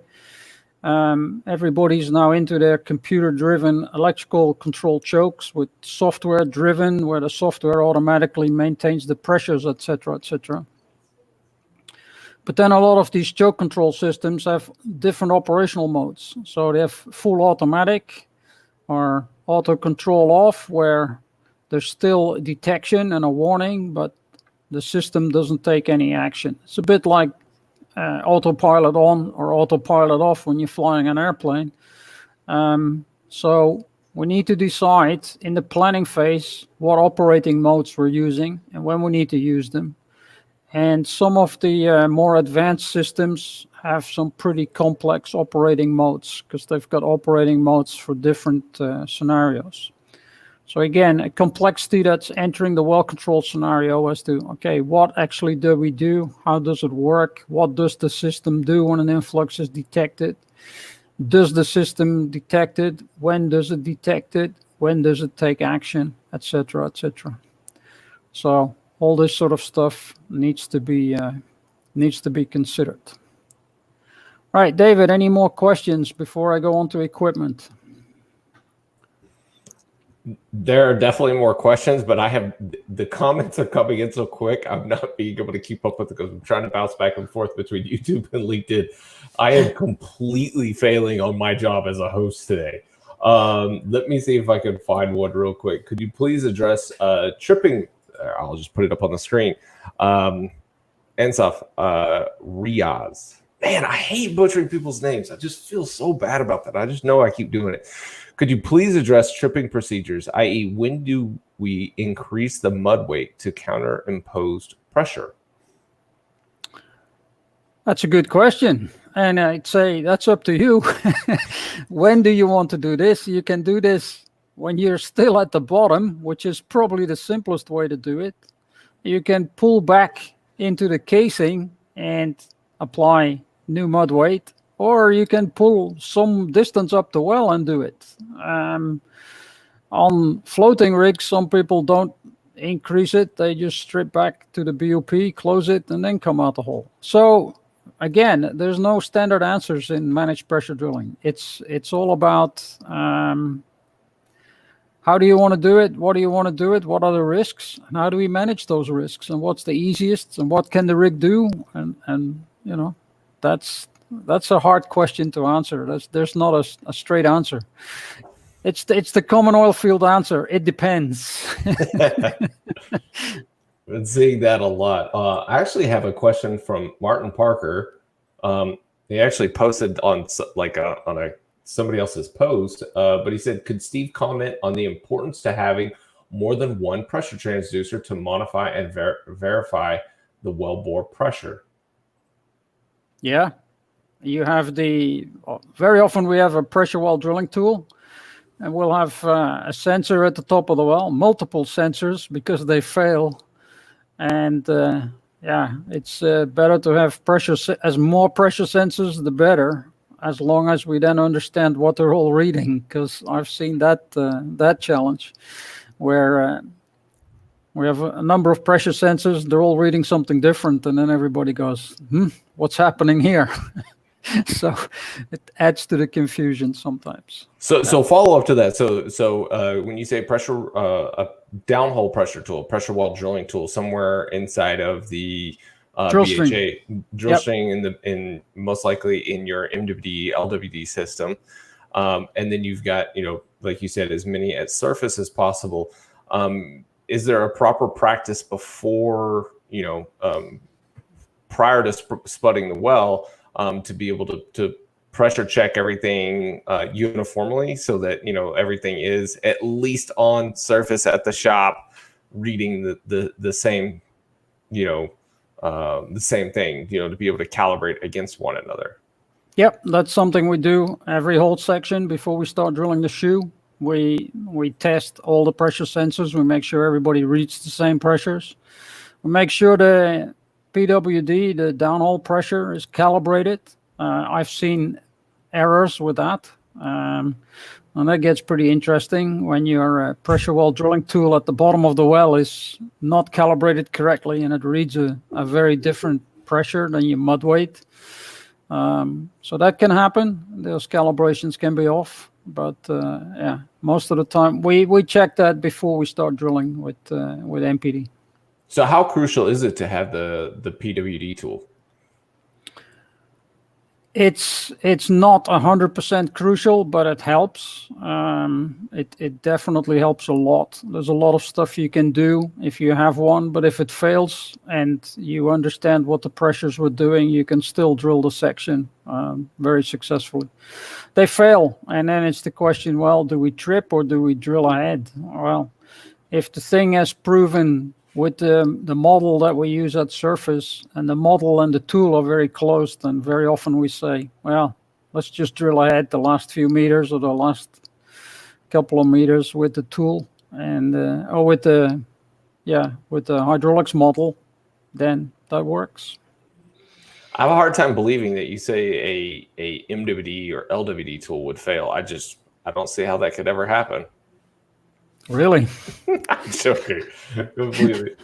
B: Everybody's now into their computer-driven electrical control chokes with software-driven, where the software automatically maintains the pressures, etc., etc. But then a lot of these choke control systems have different operational modes. So they have full automatic or auto control off, where there's still detection and a warning, but the system doesn't take any action. It's a bit like autopilot on or autopilot off when you're flying an airplane. So we need to decide in the planning phase what operating modes we're using and when we need to use them. And some of the more advanced systems have some pretty complex operating modes because they've got operating modes for different scenarios. So again, a complexity that's entering the well control scenario as to, okay, what actually do we do? How does it work? What does the system do when an influx is detected? Does the system detect it? When does it detect it? When does it take action, etc., etc. So all this sort of stuff needs to be considered. Right, David, any more questions before I go on to equipment?
A: There are definitely more questions, but the comments are coming in so quick. I'm not being able to keep up with it because I'm trying to bounce back and forth between YouTube and LinkedIn. I am completely failing on my job as a host today. Let me see if I can find one real quick. Could you please address tripping? I'll just put it up on the screen. Ensaf Riaz. Man, I hate butchering people's names. I just feel so bad about that. I just know I keep doing it. Could you please address tripping procedures, i.e. when do we increase the mud weight to counter imposed pressure?
B: That's a good question. And I'd say that's up to you. When do you want to do this? You can do this when you're still at the bottom, which is probably the simplest way to do it. You can pull back into the casing and apply new mud weight, or you can pull some distance up the well and do it. On floating rigs, some people don't increase it. They just strip back to the BOP, close it, and then come out the hole. So again, there's no standard answers in managed pressure drilling. It's all about how do you want to do it? What do you want to do it? What are the risks? And how do we manage those risks? And what's the easiest? And what can the rig do? And you know, that's a hard question to answer. There's not a straight answer. It's the common oil field answer. It depends.
A: Been seeing that a lot. I actually have a question from Martin Parker. He actually posted on somebody else's post, but he said, could Steve comment on the importance to having more than one pressure transducer to modify and verify the wellbore pressure?
B: Yeah, you have very often we have a pressure well drilling tool, and we'll have a sensor at the top of the well, multiple sensors because they fail. And yeah, it's better to have more pressure sensors, the better, as long as we then understand what they're all reading, because I've seen that challenge where we have a number of pressure sensors, they're all reading something different, and then everybody goes, what's happening here? So it adds to the confusion sometimes.
A: So follow up to that. So when you say pressure, a downhole pressure tool, pressure well drilling tool, somewhere inside of the
B: drill
A: BHA
B: string.
A: drill string in most likely in your MWD LWD system, and then you've got, like you said, as many at surface as possible. Is there a proper practice before prior to spudding the well to be able to pressure check everything uniformly so that, you know, everything is at least on surface at the shop reading the same, you know, the same thing, you know, to be able to calibrate against one another.
B: Yep, that's something we do every hole section before we start drilling the shoe. We test all the pressure sensors. We make sure everybody reads the same pressures. We make sure the PWD, the downhole pressure, is calibrated. I've seen errors with that. And that gets pretty interesting when your pressure well drilling tool at the bottom of the well is not calibrated correctly and it reads a very different pressure than your mud weight. So that can happen. Those calibrations can be off. But yeah, most of the time we check that before we start drilling with MPD.
A: So how crucial is it to have the PWD tool?
B: It's not 100% crucial, but it helps. It definitely helps a lot. There's a lot of stuff you can do if you have one, but if it fails and you understand what the pressures were doing, you can still drill the section very successfully. They fail, and then it's the question, well, do we trip or do we drill ahead? Well, if the thing has proven with the model that we use at surface, and the model and the tool are very close, and very often we say, well, let's just drill ahead the last few meters or the last couple of meters with the tool, and or with the hydraulics model, then that works.
A: I have a hard time believing that you say a MWD or LWD tool would fail. I don't see how that could ever happen.
B: Really?
A: I'm joking. Completely.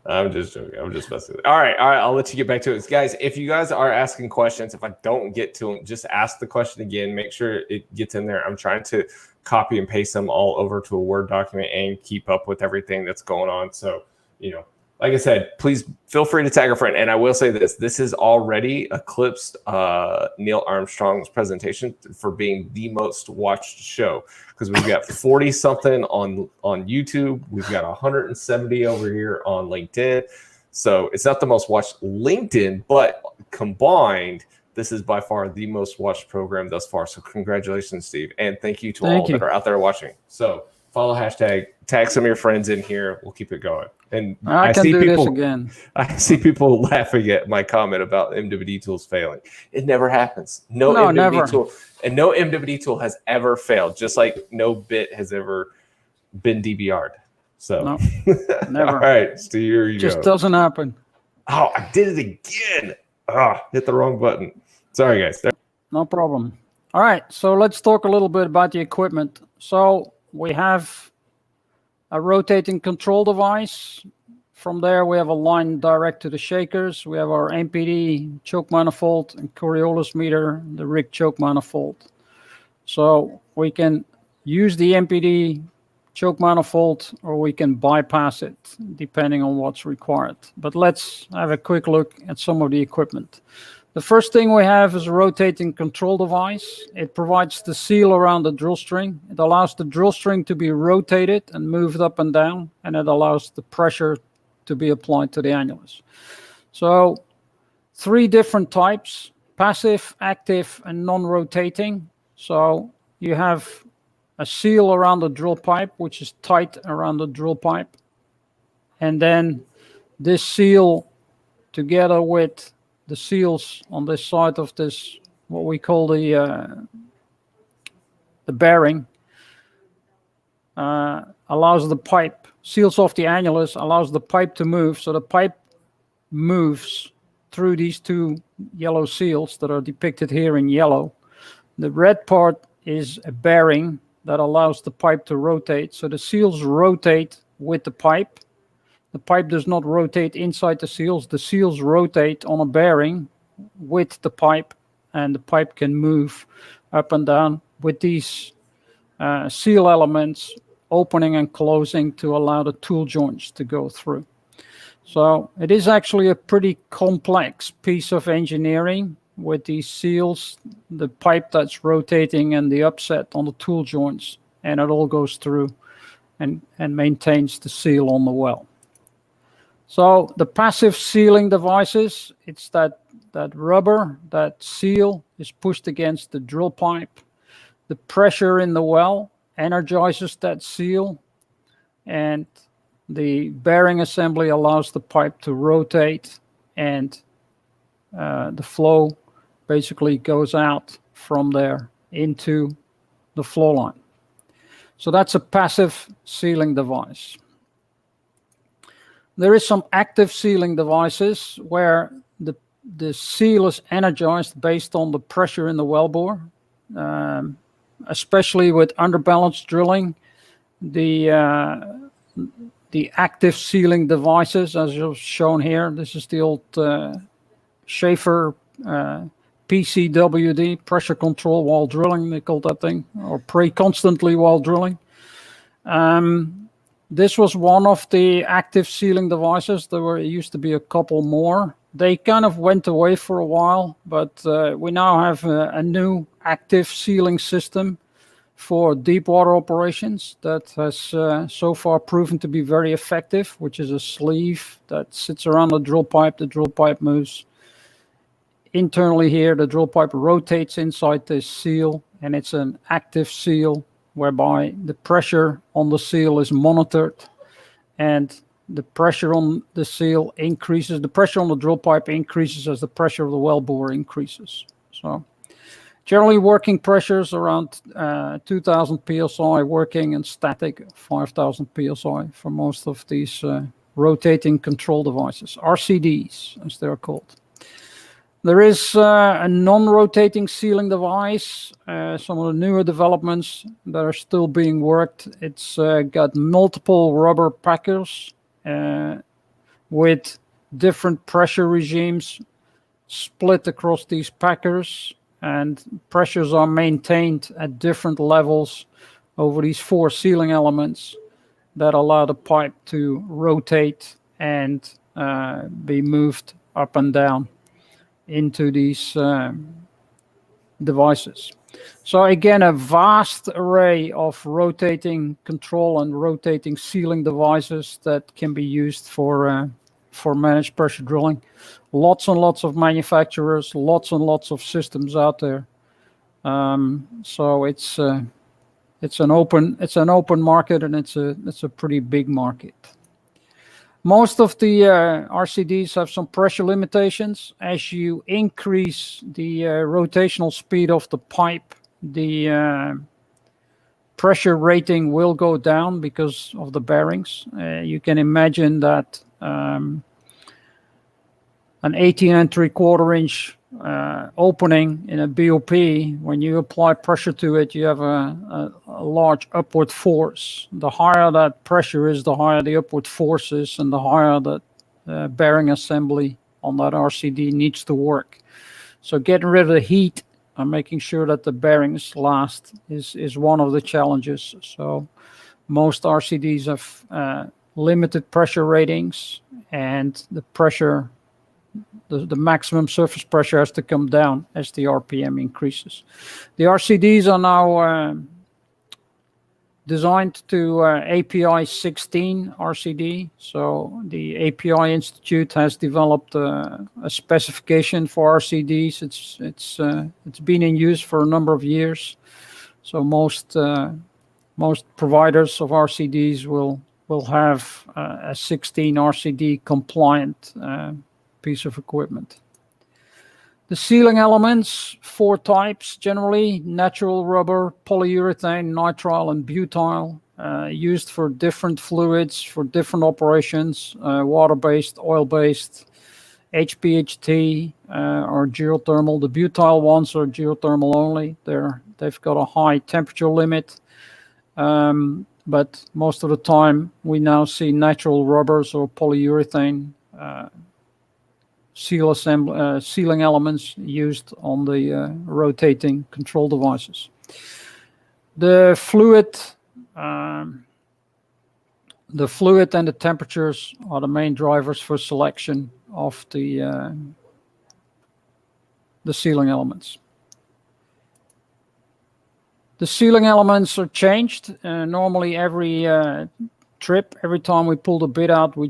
A: I'm just joking. I'm just messing with it. All right. I'll let you get back to it. Guys, if you guys are asking questions, if I don't get to them, just ask the question again. Make sure it gets in there. I'm trying to copy and paste them all over to a Word document and keep up with everything that's going on. So, you know, like I said, please feel free to tag a friend. And I will say this has already eclipsed Neil Armstrong's presentation for being the most watched show, because we've got 40 something on YouTube. We've got 170 over here on LinkedIn. So it's not the most watched LinkedIn, but combined, this is by far the most watched program thus far. So congratulations, Steve. And thank you to all that are out there watching. So follow hashtag, tag some of your friends in here. We'll keep it going. And
B: I can
A: see
B: do
A: people,
B: this again.
A: I see people laughing at my comment about MWD tools failing. It never happens. No MWD
B: never.
A: tool, and no MWD tool has ever failed. Just like no bit has ever been DBR'd. So
B: no, never.
A: All right, so here you
B: just
A: go.
B: Doesn't happen.
A: Oh, I did it again. Hit the wrong button. Sorry, guys.
B: No problem. All right, so let's talk a little bit about the equipment. So we have a rotating control device. From there, we have a line direct to the shakers. We have our MPD choke manifold and Coriolis meter, the rig choke manifold. So we can use the MPD choke manifold or we can bypass it depending on what's required. But let's have a quick look at some of the equipment. The first thing we have is a rotating control device. It provides the seal around the drill string. It allows the drill string to be rotated and moved up and down, and it allows the pressure to be applied to the annulus. So 3 different types: passive, active, and non-rotating. So you have a seal around the drill pipe, which is tight around the drill pipe. And then this seal, together with the seals on this side of this, what we call the bearing, allows the pipe, seals off the annulus, allows the pipe to move. So the pipe moves through these 2 yellow seals that are depicted here in yellow. The red part is a bearing that allows the pipe to rotate. So the seals rotate with the pipe. The pipe does not rotate inside the seals. The seals rotate on a bearing with the pipe, and the pipe can move up and down with these seal elements opening and closing to allow the tool joints to go through. So it is actually a pretty complex piece of engineering with these seals, the pipe that's rotating and the upset on the tool joints, and it all goes through and maintains the seal on the well. So the passive sealing devices, it's that that rubber, that seal, is pushed against the drill pipe. The pressure in the well energizes that seal, and the bearing assembly allows the pipe to rotate, and the flow basically goes out from there into the flow line. So that's a passive sealing device. There is some active sealing devices where the seal is energized based on the pressure in the wellbore, especially with underbalanced drilling. The active sealing devices, as shown here, this is the old Schaefer PCWD, pressure control while drilling, they call that thing, or pray constantly while drilling. This was one of the active sealing devices. There used to be a couple more. They kind of went away for a while, but we now have a new active sealing system for deep water operations that has so far proven to be very effective, which is a sleeve that sits around the drill pipe. The drill pipe moves internally here. The drill pipe rotates inside this seal, and it's an active seal whereby the pressure on the seal is monitored, and the pressure on the seal increases. The pressure on the drill pipe increases as the pressure of the wellbore increases. So generally working pressures around 2000 psi working, and static 5000 psi for most of these rotating control devices, RCDs as they're called. There is a non-rotating sealing device, some of the newer developments that are still being worked. It's got multiple rubber packers with different pressure regimes split across these packers, and pressures are maintained at different levels over these 4 sealing elements that allow the pipe to rotate and be moved up and down into these devices. So again, a vast array of rotating control and rotating sealing devices that can be used for managed pressure drilling. Lots and lots of manufacturers, lots and lots of systems out there. So it's an open market, and it's a pretty big market. Most of the RCDs have some pressure limitations. As you increase the rotational speed of the pipe, the pressure rating will go down because of the bearings. You can imagine that an 18¾ opening in a BOP, when you apply pressure to it, you have a large upward force. The higher that pressure is, the higher the upward force is, and the higher that bearing assembly on that RCD needs to work. So getting rid of the heat and making sure that the bearings last is one of the challenges. So most RCDs have limited pressure ratings, and the pressure, the maximum surface pressure has to come down as the RPM increases. The RCDs are now designed to API 16 RCD. So the API Institute has developed a specification for RCDs. It's been in use for a number of years. So most providers of RCDs will have a 16 RCD compliant piece of equipment. The sealing elements, 4 types generally: natural rubber, polyurethane, nitrile, and butyl, used for different fluids, for different operations, water-based, oil-based, HPHT, or geothermal. The butyl ones are geothermal only. They've got a high temperature limit, but most of the time we now see natural rubbers or polyurethane sealing elements used on the rotating control devices. The fluid and the temperatures are the main drivers for selection of the sealing elements. The sealing elements are changed normally every trip. Every time we pull the bit out, we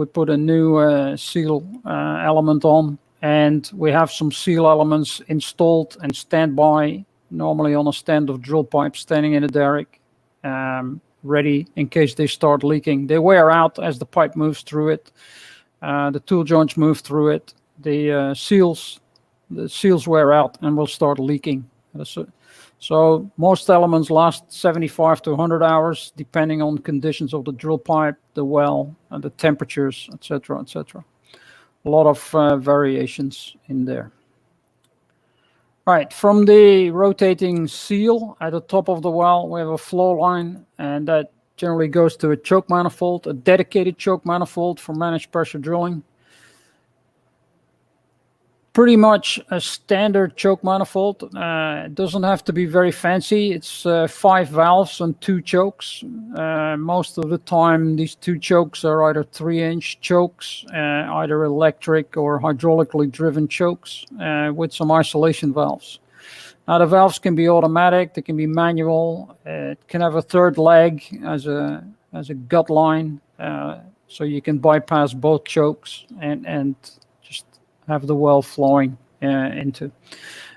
B: put a new seal element on, and we have some seal elements installed and standby, normally on a stand of drill pipe standing in a derrick, ready in case they start leaking. They wear out as the pipe moves through it. The tool joints move through it. The seals wear out and will start leaking. So most elements last 75 to 100 hours, depending on conditions of the drill pipe, the well, and the temperatures, etc., etc. A lot of variations in there. Right, from the rotating seal at the top of the well, we have a flow line, and that generally goes to a choke manifold, a dedicated choke manifold for managed pressure drilling. Pretty much a standard choke manifold. It doesn't have to be very fancy. It's 5 valves and 2 chokes. Most of the time, these 2 chokes are either 3-inch chokes, either electric or hydraulically driven chokes with some isolation valves. Now, the valves can be automatic. They can be manual. It can have a 3rd leg as a gut line, so you can bypass both chokes and have the well flowing into.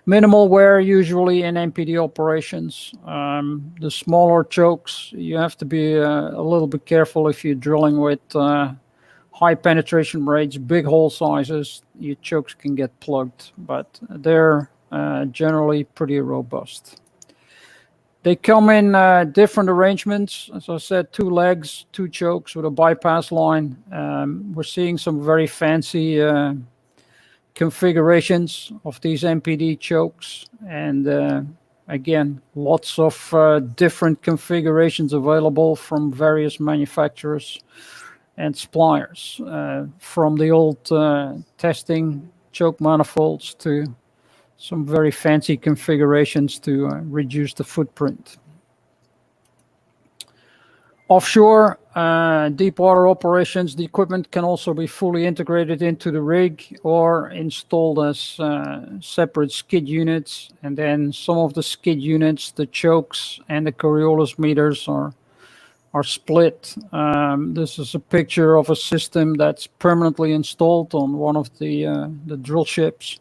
B: Minimal wear usually in MPD operations. The smaller chokes, you have to be a little bit careful if you're drilling with high penetration rates, big hole sizes. Your chokes can get plugged, but they're generally pretty robust. They come in different arrangements. As I said, 2 legs, 2 chokes with a bypass line. We're seeing some very fancy configurations of these MPD chokes, and again, lots of different configurations available from various manufacturers and suppliers, from the old testing choke manifolds to some very fancy configurations to reduce the footprint. Offshore, deep water operations, the equipment can also be fully integrated into the rig or installed as separate skid units. And then some of the skid units, the chokes and the Coriolis meters are split. This is a picture of a system that's permanently installed on one of the drill ships.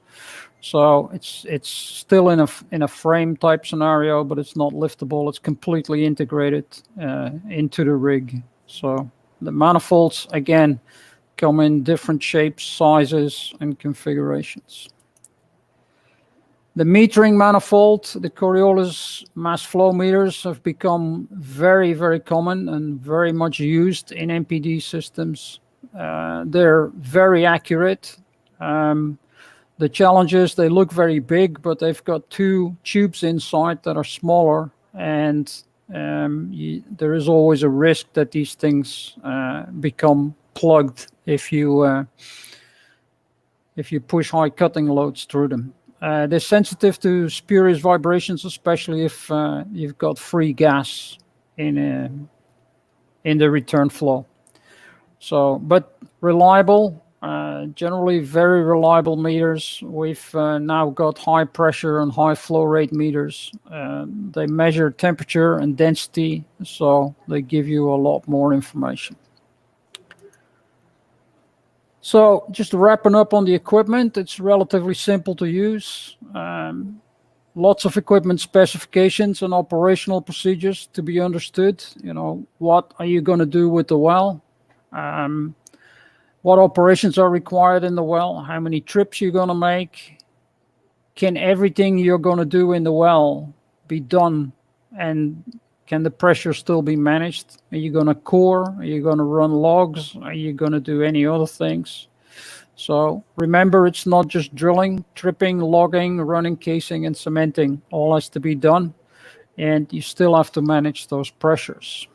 B: So it's still in a frame type scenario, but it's not liftable. It's completely integrated into the rig. So the manifolds, again, come in different shapes, sizes, and configurations. The metering manifold, the Coriolis mass flow meters have become very, very common and very much used in MPD systems. They're very accurate. The challenge is they look very big, but they've got 2 tubes inside that are smaller, and there is always a risk that these things become plugged if you push high cutting loads through them. They're sensitive to spurious vibrations, especially if you've got free gas in the return flow. So, but reliable. Generally very reliable meters. We've now got high pressure and high flow rate meters. They measure temperature and density, so they give you a lot more information. So just wrapping up on the equipment, it's relatively simple to use. Lots of equipment specifications and operational procedures to be understood. You know, what are you going to do with the well? What operations are required in the well? How many trips you're going to make? Can everything you're going to do in the well be done? And can the pressure still be managed? Are you going to core? Are you going to run logs? Are you going to do any other things? So remember, it's not just drilling, tripping, logging, running, casing, and cementing. All has to be done. And you still have to manage those pressures.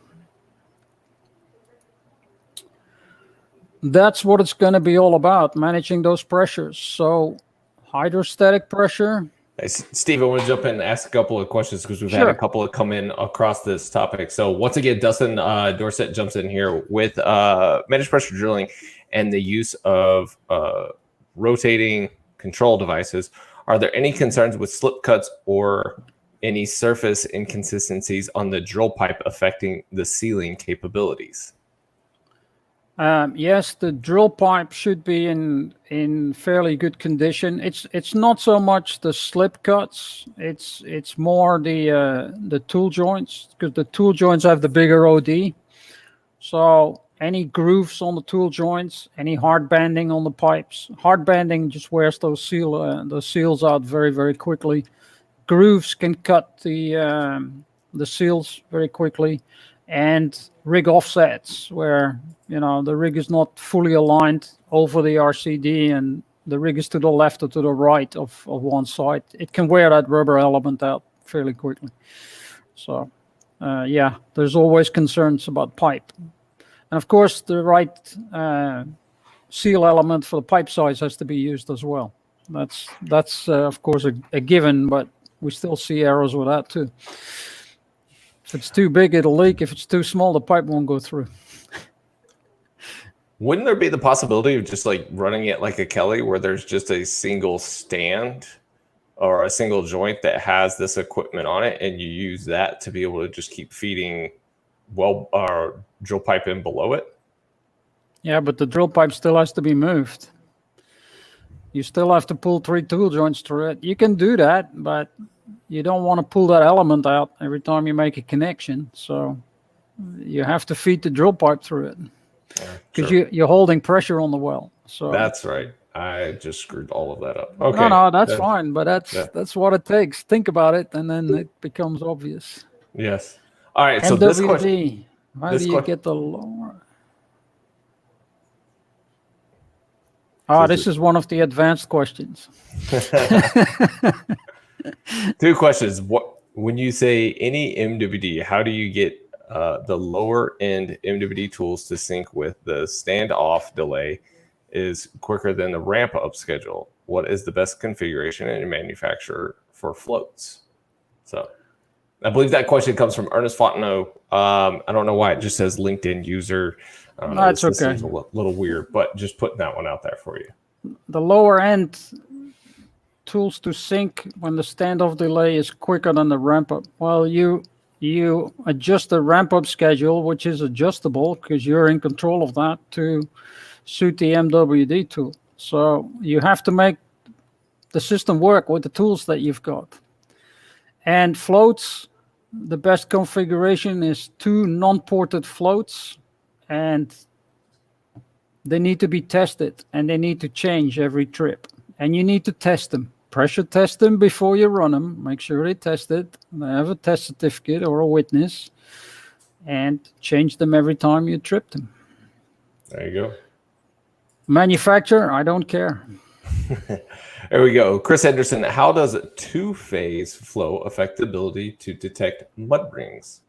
B: That's what it's going to be all about, managing those pressures. So hydrostatic pressure.
A: Hey, Steve, I want to jump in and ask a couple of questions because we've had a couple of come in across this topic. So once again, Dustin Dorset jumps in here with managed pressure drilling and the use of rotating control devices. Are there any concerns with slip cuts or any surface inconsistencies on the drill pipe affecting the sealing capabilities?
B: Yes, the drill pipe should be in fairly good condition. It's not so much the slip cuts. It's more the tool joints, because the tool joints have the bigger OD. So any grooves on the tool joints, any hard banding on the pipes. Hard banding just wears those seals out very, very quickly. Grooves can cut the seals very quickly, and rig offsets where the rig is not fully aligned over the RCD and the rig is to the left or to the right of one side. It can wear that rubber element out fairly quickly. So yeah, there's always concerns about pipe. And of course, the right seal element for the pipe size has to be used as well. That's of course a given, but we still see errors with that too. If it's too big, it'll leak. If it's too small, the pipe won't go through.
A: Wouldn't there be the possibility of just like running it like a Kelly, where there's just a single stand or a single joint that has this equipment on it, and you use that to be able to just keep feeding drill pipe in below it?
B: Yeah, but the drill pipe still has to be moved. You still have to pull 3 tool joints through it. You can do that, but you don't want to pull that element out every time you make a connection. So you have to feed the drill pipe through it, because you're holding pressure on the well. So
A: that's right. I just screwed all of that up. Okay.
B: No, that's fine, but that's what it takes. Think about it, and then it becomes obvious.
A: Yes. All right. So
B: MWD,
A: this question.
B: How do you get the lower? This is one of the advanced questions.
A: 2 questions. When you say any MWD, how do you get the lower end MWD tools to sync with the standoff delay is quicker than the ramp up schedule? What is the best configuration and manufacturer for floats? So I believe that question comes from Ernest Fontenot. I don't know why it just says LinkedIn user.
B: That's okay.
A: Seems a little weird, but just putting that one out there for you.
B: The lower end tools to sync when the standoff delay is quicker than the ramp up. Well, you adjust the ramp up schedule, which is adjustable because you're in control of that, to suit the MWD tool. So you have to make the system work with the tools that you've got. And floats, the best configuration is 2 non-ported floats, and they need to be tested, and they need to change every trip. And you need to test them. Pressure test them before you run them. Make sure they tested. They have a test certificate or a witness, and change them every time you trip them.
A: There you go.
B: Manufacturer, I don't care.
A: There we go. Chris Henderson, how does a 2-phase flow affect the ability to detect mud rings?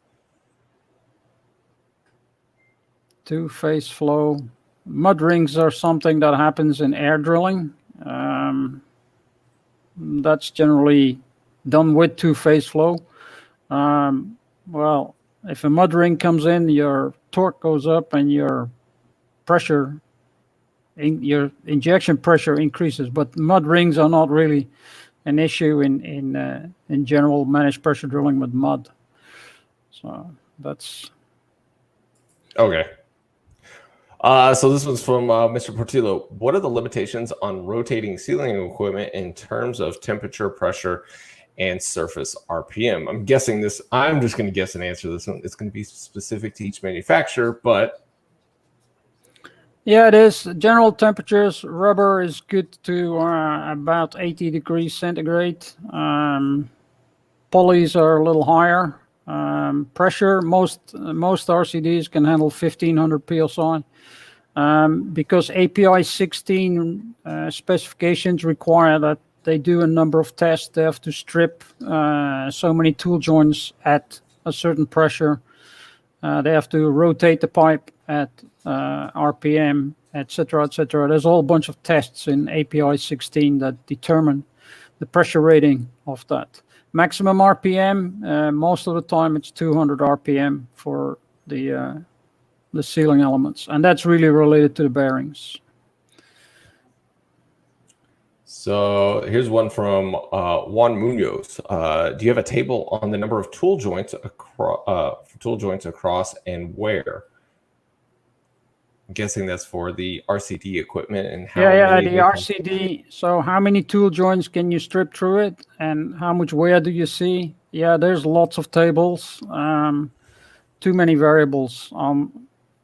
B: 2-phase flow. Mud rings are something that happens in air drilling. That's generally done with 2-phase flow. Well, if a mud ring comes in, your torque goes up and your pressure, your injection pressure increases. But mud rings are not really an issue in general managed pressure drilling with mud. So that's
A: okay. So this one's from Mr. Portillo. What are the limitations on rotating sealing equipment in terms of temperature, pressure, and surface RPM? I'm guessing this. I'm just going to guess and answer this one. It's going to be specific to each manufacturer, but
B: yeah, it is. General temperatures, rubber is good to about 80 degrees centigrade. Polys are a little higher. Pressure, most RCDs can handle 1500 psi. Because API 16 specifications require that they do a number of tests. They have to strip so many tool joints at a certain pressure. They have to rotate the pipe at RPM, etc., etc. There's a whole bunch of tests in API 16 that determine the pressure rating of that. Maximum RPM, most of the time it's 200 RPM for the sealing elements, and that's really related to the bearings.
A: So here's one from Juan Munoz. Do you have a table on the number of tool joints across and where? I'm guessing that's for the RCD equipment and how
B: Yeah,
A: many
B: the RCD. So how many tool joints can you strip through it, and how much wear do you see? Yeah, there's lots of tables. Too many variables.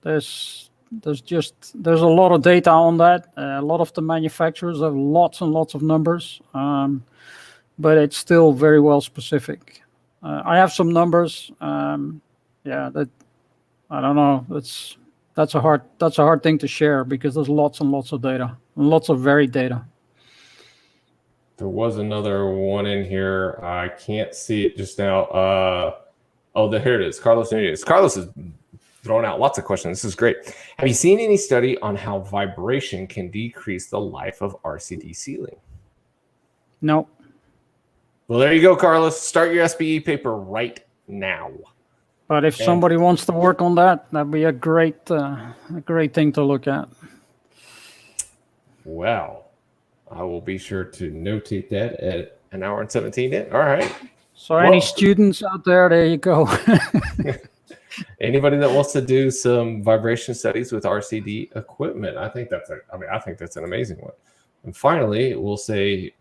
B: There's there's a lot of data on that. A lot of the manufacturers have lots and lots of numbers, but it's still very well specific. I have some numbers. That I don't know. That's a hard thing to share because there's lots and lots of data, lots of varied data.
A: There was another one in here. I can't see it just now. Here it is. Carlos Nunez. Carlos is throwing out lots of questions. This is great. Have you seen any study on how vibration can decrease the life of RCD sealing?
B: No.
A: Well, there you go, Carlos. Start your SBE paper right now.
B: But if somebody wants to work on that, that'd be a great thing to look at.
A: Well, I will be sure to notate that at 1 hour and 17 in. All right.
B: So any students out there you go.
A: Anybody that wants to do some vibration studies with RCD equipment, I think that's an amazing one. And finally, we'll say,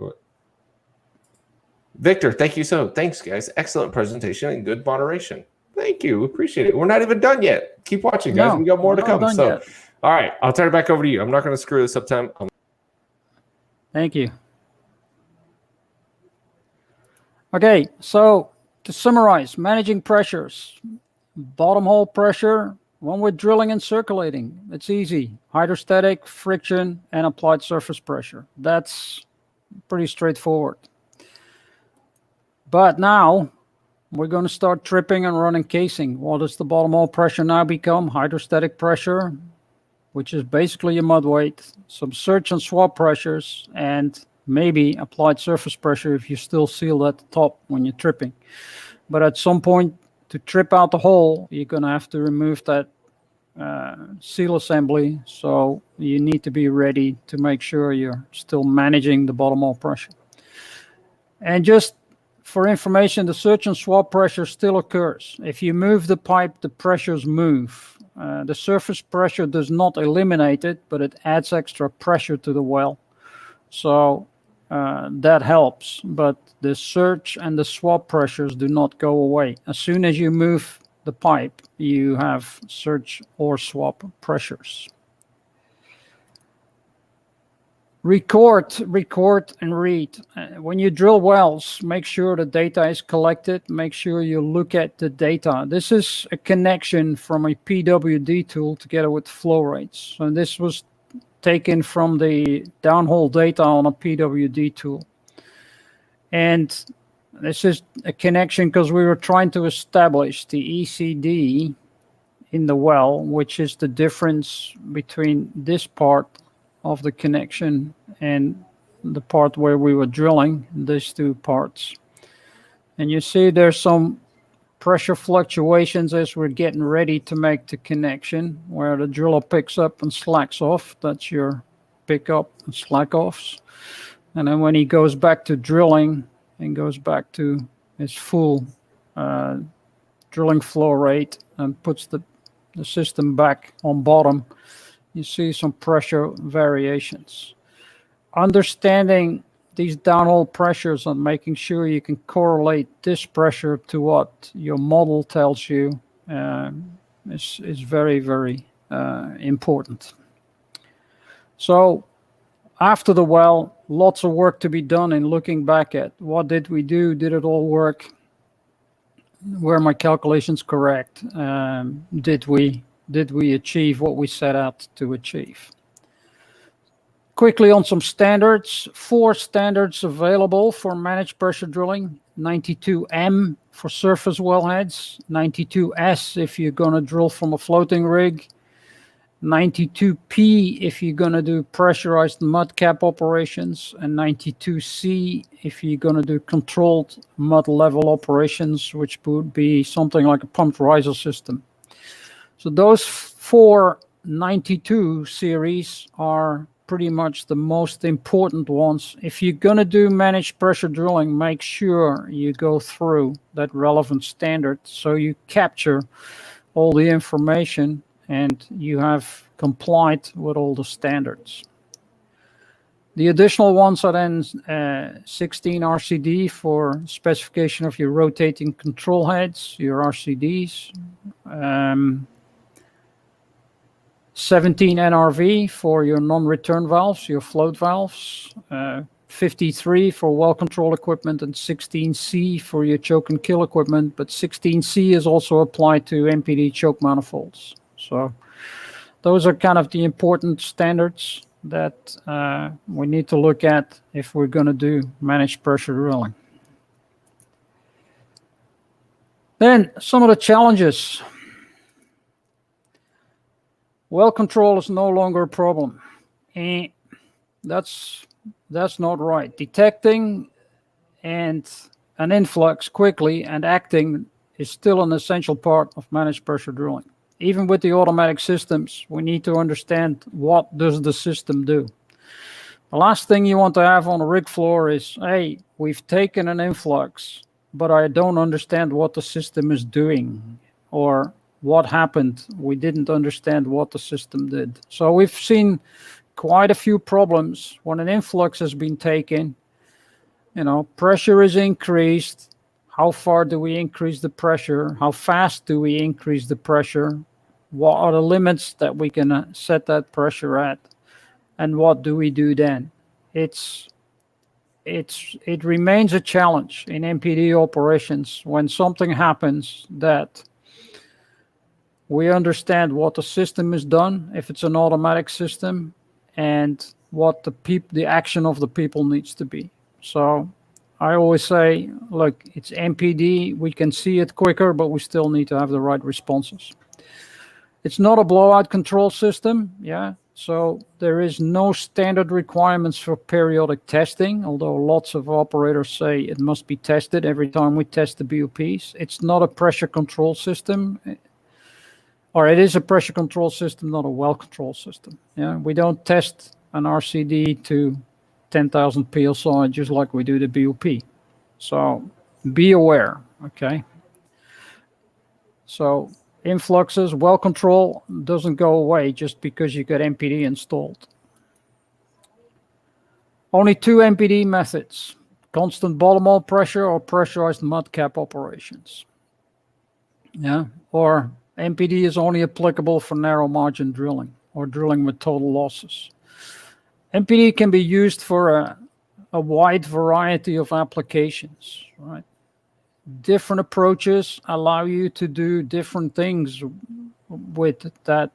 A: Victor, thanks, guys. Excellent presentation and good moderation. Thank you. Appreciate it. We're not even done yet. Keep watching, guys. We got more to come. So, all right, I'll turn it back over to you. I'm not going to screw this up time.
B: Thank you. Okay, so to summarize, managing pressures. Bottom hole pressure, one with drilling and circulating. It's easy. Hydrostatic, friction, and applied surface pressure. That's pretty straightforward. But now we're going to start tripping and running casing. What does the bottom hole pressure now become? Hydrostatic pressure, which is basically your mud weight, some search and swab pressures, and maybe applied surface pressure if you still seal at the top when you're tripping. But at some point, to trip out the hole, you're going to have to remove that seal assembly. So you need to be ready to make sure you're still managing the bottom hole pressure. And just for information, the search and swab pressure still occurs. If you move the pipe, the pressures move. The surface pressure does not eliminate it, but it adds extra pressure to the well. So that helps, but the search and the swab pressures do not go away. As soon as you move the pipe, you have search or swab pressures. Record, and read. When you drill wells, make sure the data is collected. Make sure you look at the data. This is a connection from a PWD tool together with flow rates. So this was taken from the downhole data on a PWD tool. And this is a connection because we were trying to establish the ECD in the well, which is the difference between this part of the connection and the part where we were drilling, these two parts. And you see there's some pressure fluctuations as we're getting ready to make the connection, where the driller picks up and slacks off. That's your pick up and slack offs. And then when he goes back to drilling and goes back to his full drilling flow rate and puts the system back on bottom, you see some pressure variations. Understanding these downhole pressures and making sure you can correlate this pressure to what your model tells you is very, very important. So after the well, lots of work to be done in looking back at what did we do? Did it all work? Were my calculations correct? Did we achieve what we set out to achieve? Quickly on some standards, 4 standards available for managed pressure drilling. 92M for surface wellheads, 92S if you're going to drill from a floating rig, 92P if you're going to do pressurized mud cap operations, and 92C if you're going to do controlled mud level operations, which would be something like a pumped riser system. So those 4 92 series are pretty much the most important ones. If you're going to do managed pressure drilling, make sure you go through that relevant standard so you capture all the information and you have complied with all the standards. The additional ones are then 16 RCD for specification of your rotating control heads, your RCDs, 17 NRV for your non-return valves, your float valves, 53 for well control equipment, and 16C for your choke and kill equipment. But 16C is also applied to MPD choke manifolds. So those are kind of the important standards that we need to look at if we're going to do managed pressure drilling. Then some of the challenges. Well control is no longer a problem. That's not right. Detecting and an influx quickly and acting is still an essential part of managed pressure drilling. Even with the automatic systems, we need to understand what does the system do. The last thing you want to have on a rig floor is, hey, we've taken an influx, but I don't understand what the system is doing, or what happened. We didn't understand what the system did. So we've seen quite a few problems when an influx has been taken. Pressure is increased. How far do we increase the pressure? How fast do we increase the pressure? What are the limits that we can set that pressure at? And what do we do then? It remains a challenge in MPD operations when something happens that we understand what the system has done, if it's an automatic system, and what the action of the people needs to be. So I always say, look, it's MPD. We can see it quicker, but we still need to have the right responses. It's not a blowout control system, yeah. So there is no standard requirements for periodic testing, although lots of operators say it must be tested every time we test the BOPs. It's not a pressure control system, or it is a pressure control system, not a well control system. Yeah, we don't test an RCD to 10,000 PSI just like we do the BOP. So be aware, okay? So influxes, well control doesn't go away just because you got MPD installed. Only two MPD methods: constant bottom hole pressure or pressurized mud cap operations. Yeah, or MPD is only applicable for narrow margin drilling or drilling with total losses. MPD can be used for a wide variety of applications, right? Different approaches allow you to do different things with that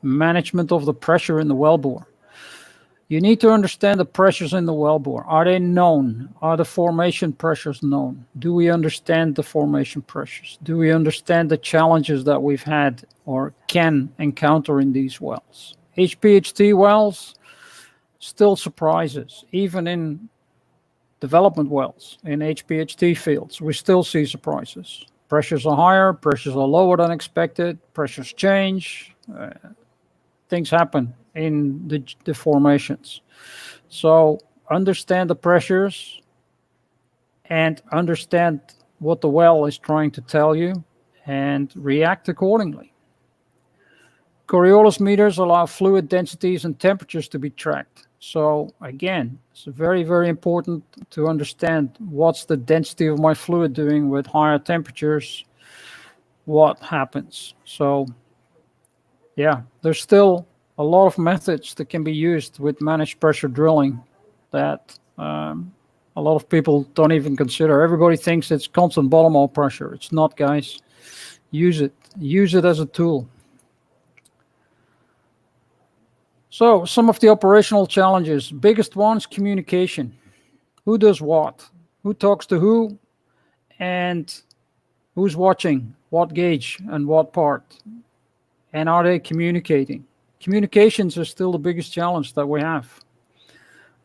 B: management of the pressure in the wellbore. You need to understand the pressures in the wellbore. Are they known? Are the formation pressures known? Do we understand the formation pressures? Do we understand the challenges that we've had or can encounter in these wells? HPHT wells, still surprises. Even in development wells, in HPHT fields, we still see surprises. Pressures are higher, pressures are lower than expected, pressures change, things happen in the formations. So understand the pressures and understand what the well is trying to tell you and react accordingly. Coriolis meters allow fluid densities and temperatures to be tracked. So again, it's very, very important to understand what's the density of my fluid doing with higher temperatures, what happens. So yeah, there's still a lot of methods that can be used with managed pressure drilling that a lot of people don't even consider. Everybody thinks it's constant bottom hole pressure. It's not, guys. Use it. Use it as a tool. So some of the operational challenges. Biggest ones, communication. Who does what? Who talks to who? And who's watching what gauge and what part? And are they communicating? Communications is still the biggest challenge that we have.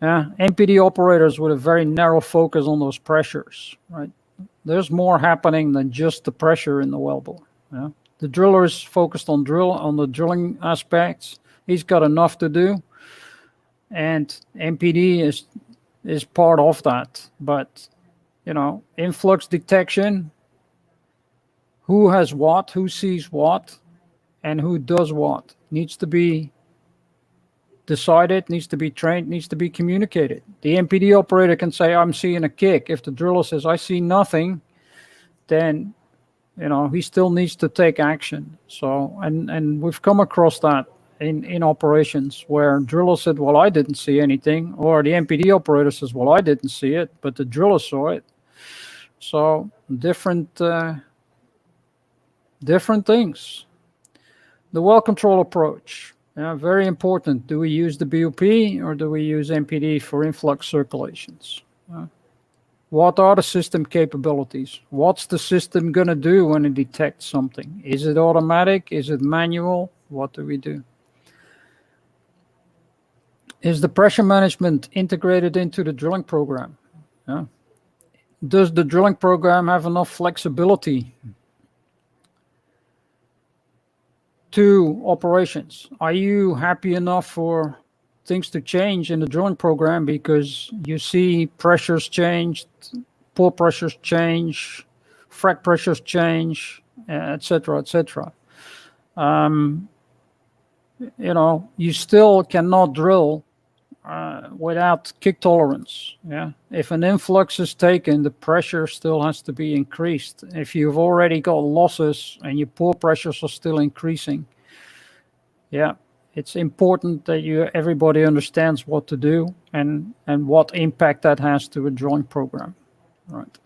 B: MPD operators with a very narrow focus on those pressures, right? There's more happening than just the pressure in the wellbore. Yeah? The driller is focused on the drilling aspects. He's got enough to do, and MPD is part of that. But influx detection, who has what, who sees what, and who does what needs to be decided, needs to be trained, needs to be communicated. The MPD operator can say, I'm seeing a kick. If the driller says, I see nothing, then he still needs to take action. So, and we've come across that in operations where driller said, well, I didn't see anything, or the MPD operator says, well, I didn't see it, but the driller saw it. So different things. The well control approach, very important. Do we use the BOP or do we use MPD for influx circulations? What are the system capabilities? What's the system going to do when it detects something? Is it automatic? Is it manual? What do we do? Is the pressure management integrated into the drilling program? Does the drilling program have enough flexibility to operations? Are you happy enough for things to change in the drilling program because you see pressures change, pore pressures change, frac pressures change, etc., etc. You still cannot drill without kick tolerance. If an influx is taken, the pressure still has to be increased. If you've already got losses and your pore pressures are still increasing, it's important that everybody understands what to do and what impact that has to a drilling program. Right.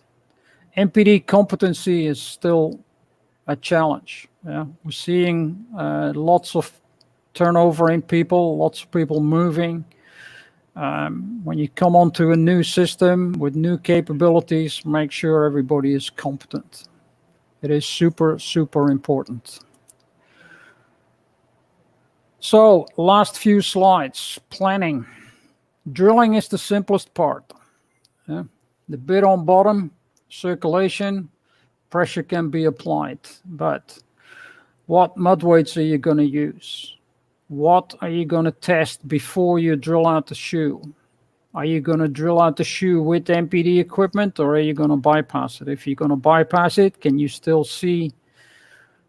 B: MPD competency is still a challenge. We're seeing lots of turnover in people, lots of people moving. When you come onto a new system with new capabilities, make sure everybody is competent. It is super, super important. So, last few slides. Planning. Drilling is the simplest part. The bit on bottom, circulation, pressure can be applied. But what mud weights are you going to use? What are you going to test before you drill out the shoe? Are you going to drill out the shoe with MPD equipment, or are you going to bypass it? If you're going to bypass it, can you still see?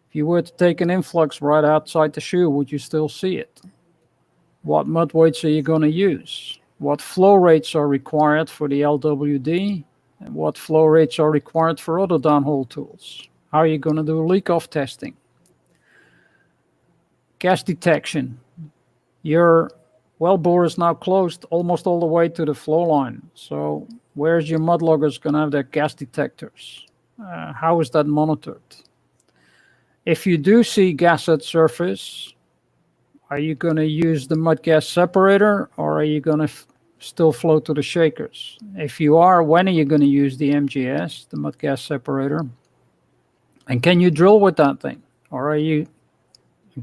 B: If you were to take an influx right outside the shoe, would you still see it? What mud weights are you going to use? What flow rates are required for the LWD? And what flow rates are required for other downhole tools? How are you going to do leak-off testing? Gas detection. Your wellbore is now closed almost all the way to the flow line. So where's your mud loggers going to have their gas detectors? How is that monitored? If you do see gas at surface, are you going to use the mud gas separator, or are you going to still flow to the shakers? If you are, when are you going to use the MGS, the mud gas separator? And can you drill with that thing? Or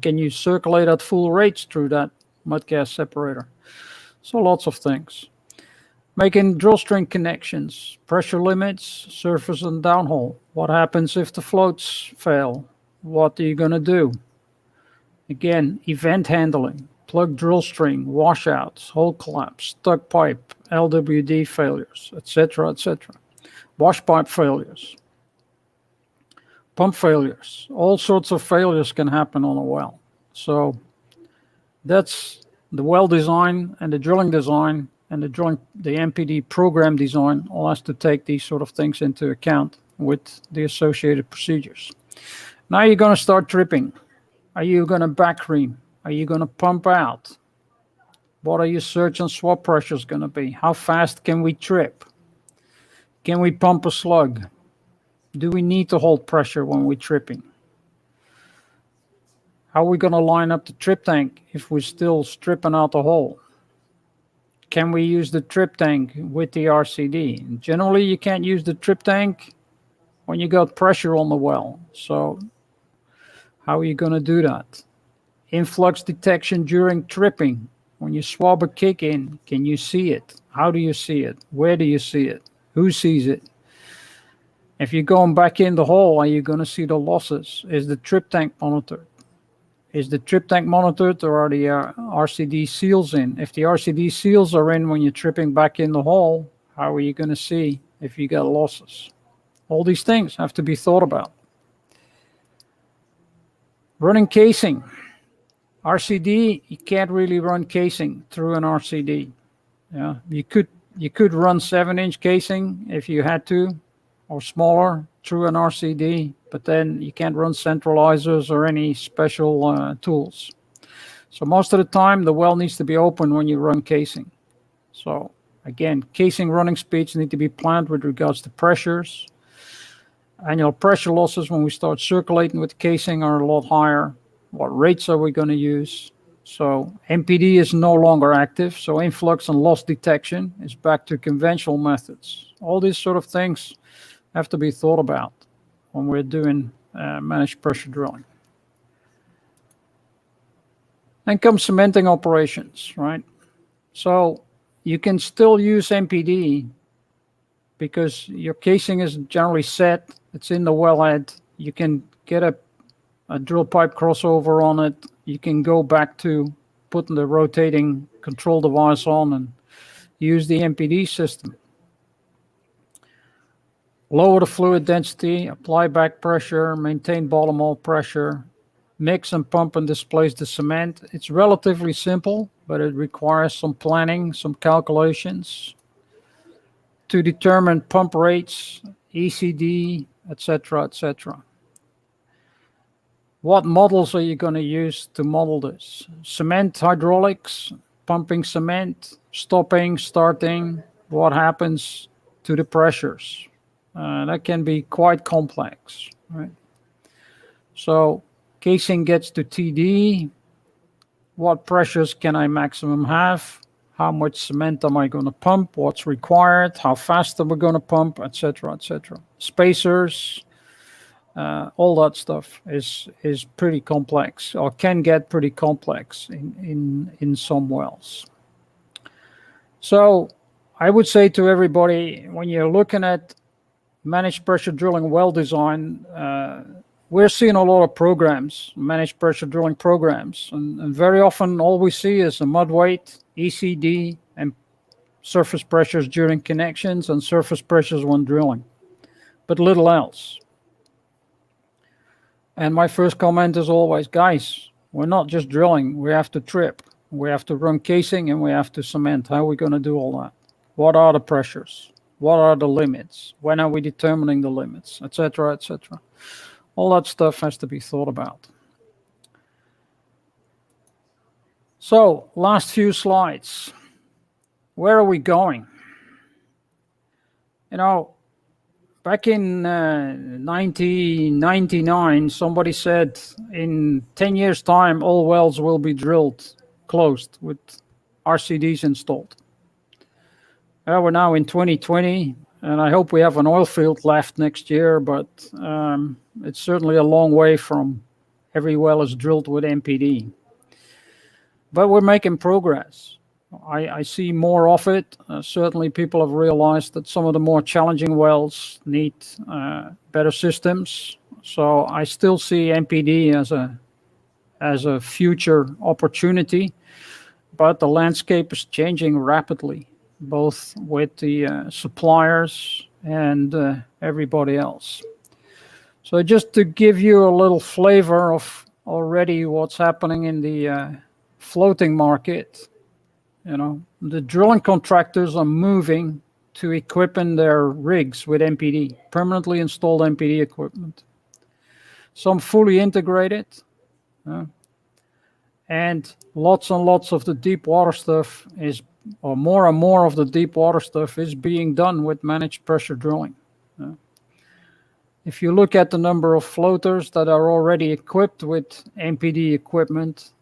B: can you circulate at full rates through that mud gas separator? So lots of things. Making drill string connections, pressure limits, surface and downhole. What happens if the floats fail? What are you going to do? Again, event handling, plug drill string, washouts, hole collapse, stuck pipe, LWD failures, etc., etc. Wash pipe failures, pump failures, all sorts of failures can happen on a well. So that's the well design and the drilling design and the MPD program design all has to take these sort of things into account with the associated procedures. Now you're going to start tripping. Are you going to back ream? Are you going to pump out? What are your surge and swap pressures going to be? How fast can we trip? Can we pump a slug? Do we need to hold pressure when we're tripping? How are we going to line up the trip tank if we're still stripping out the hole? Can we use the trip tank with the RCD? Generally, you can't use the trip tank when you got pressure on the well. So how are you going to do that? Influx detection during tripping. When you swab a kick in, can you see it? How do you see it? Where do you see it? Who sees it? If you're going back in the hole, are you going to see the losses? Is the trip tank monitored? Is the trip tank monitored, or are the RCD seals in? If the RCD seals are in when you're tripping back in the hole, how are you going to see if you got losses? All these things have to be thought about. Running casing. RCD, you can't really run casing through an RCD. Yeah, you could run 7-inch casing if you had to, or smaller through an RCD, but then you can't run centralizers or any special tools. So most of the time, the well needs to be open when you run casing. So again, casing running speeds need to be planned with regards to pressures. Annual pressure losses when we start circulating with casing are a lot higher. What rates are we going to use? So MPD is no longer active, so influx and loss detection is back to conventional methods. All these sort of things have to be thought about when we're doing managed pressure drilling. Then comes cementing operations, right? So you can still use MPD because your casing is generally set, it's in the wellhead, you can get a drill pipe crossover on it, you can go back to putting the rotating control device on and use the MPD system. Lower the fluid density, apply back pressure, maintain bottom hole pressure, mix and pump and displace the cement. It's relatively simple, but it requires some planning, some calculations to determine pump rates, ECD, etc., etc. What models are you going to use to model this? Cement hydraulics, pumping cement, stopping, starting, what happens to the pressures? That can be quite complex, right? So casing gets to TD, what pressures can I maximum have? How much cement am I going to pump? What's required? How fast are we going to pump? Etc., etc. Spacers, all that stuff is pretty complex, or can get pretty complex in some wells. So I would say to everybody, when you're looking at managed pressure drilling well design, we're seeing a lot of programs, managed pressure drilling programs, and very often all we see is a mud weight, ECD, and surface pressures during connections and surface pressures when drilling, but little else. And my first comment is always, guys, we're not just drilling, we have to trip, we have to run casing, and we have to cement. How are we going to do all that? What are the pressures? What are the limits? When are we determining the limits, etc., etc.? All that stuff has to be thought about. So, last few slides. Where are we going? You know, back in 1999, somebody said in 10 years' time, all wells will be drilled, closed, with RCDs installed. We're now in 2020, and I hope we have an oil field left next year, but it's certainly a long way from every well is drilled with MPD. But we're making progress. I see more of it. Certainly people have realized that some of the more challenging wells need better systems. So I still see MPD as a future opportunity, but the landscape is changing rapidly, both with the suppliers and everybody else. So just to give you a little flavor of already what's happening in the floating market, you know, the drilling contractors are moving to equipping their rigs with MPD, permanently installed MPD equipment. Some fully integrated, and lots of the deep water stuff is, or more and more of the deep water stuff is being done with managed pressure drilling. If you look at the number of floaters that are already equipped with MPD equipment,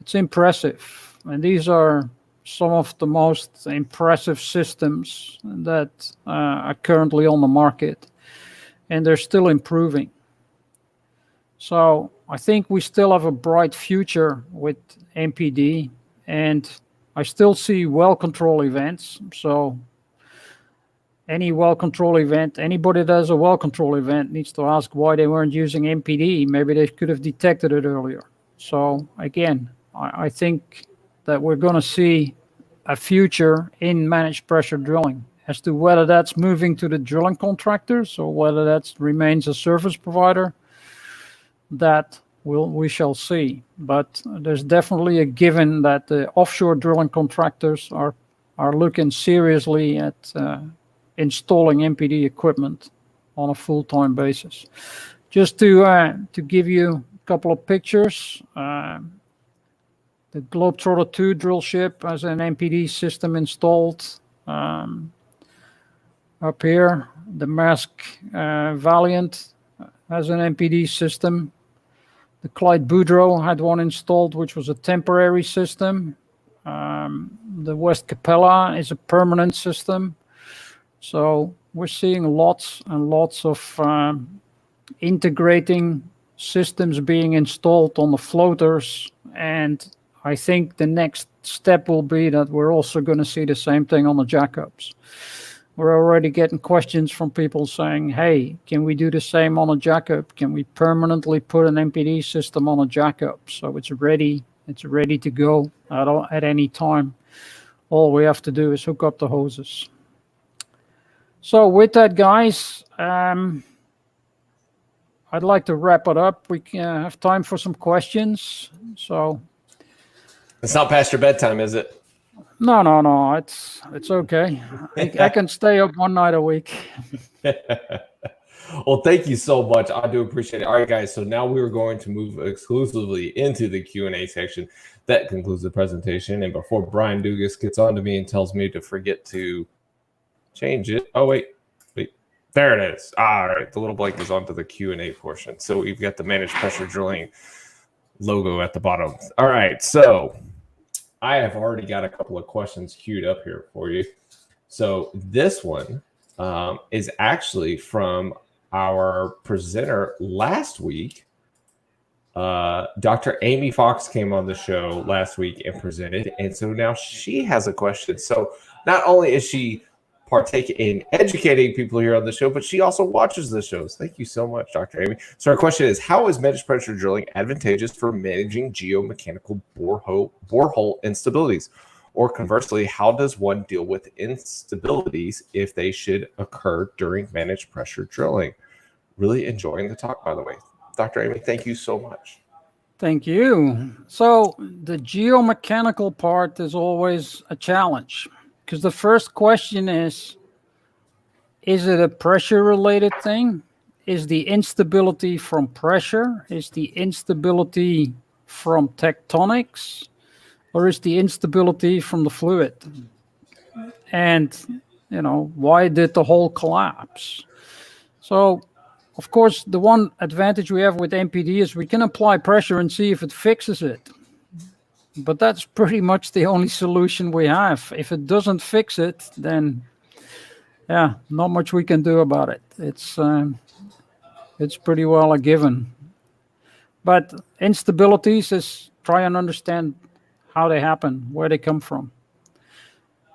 B: it's impressive. And these are some of the most impressive systems that are currently on the market, and they're still improving. So I think we still have a bright future with MPD, and I still see well control events. So any well control event, anybody that does a well control event needs to ask why they weren't using MPD. Maybe they could have detected it earlier. So again, I think that we're going to see a future in managed pressure drilling. As to whether that's moving to the drilling contractors or whether that remains a service provider, that we shall see. But there's definitely a given that the offshore drilling contractors are looking seriously at installing MPD equipment on a full-time basis. Just to give you a couple of pictures, the Globetrotter 2 drill ship has an MPD system installed. Up here, the Maersk Valiant has an MPD system. The Clyde Boudreaux had one installed, which was a temporary system. The West Capella is a permanent system. So we're seeing lots and lots of integrating systems being installed on the floaters. And I think the next step will be that we're also going to see the same thing on the jackups. We're already getting questions from people saying, hey, can we do the same on a jackup? Can we permanently put an MPD system on a jackup so it's ready to go at any time? All we have to do is hook up the hoses. So with that, guys, I'd like to wrap it up. We can have time for some questions. So
A: it's not past your bedtime, is it?
B: No. It's okay. I can stay up one night a week.
A: Well, thank you so much. I do appreciate it. All right, guys. So now we're going to move exclusively into the Q&A section. That concludes the presentation. And before Brian Dugas gets on to me and tells me to forget to change it. Oh, wait. There it is. All right. The little blank is onto the Q&A portion. So we've got the Managed Pressure Drilling logo at the bottom. All right. So I have already got a couple of questions queued up here for you. So this one is actually from our presenter last week. Dr. Amy Fox came on the show last week and presented. And so now she has a question. So not only is she partake in educating people here on the show, but she also watches the shows. Thank you so much, Dr. Amy. So our question is, how is managed pressure drilling advantageous for managing geomechanical borehole instabilities? Or conversely, how does one deal with instabilities if they should occur during managed pressure drilling? Really enjoying the talk, by the way. Dr. Amy, thank you so much.
B: Thank you. So the geomechanical part is always a challenge. Because the first question is it a pressure-related thing? Is the instability from pressure? Is the instability from tectonics? Or is the instability from the fluid? And, why did the hole collapse? So, of course, the one advantage we have with MPD is we can apply pressure and see if it fixes it. But that's pretty much the only solution we have. If it doesn't fix it, then, not much we can do about it. It's pretty well a given. But instabilities is try and understand how they happen, where they come from.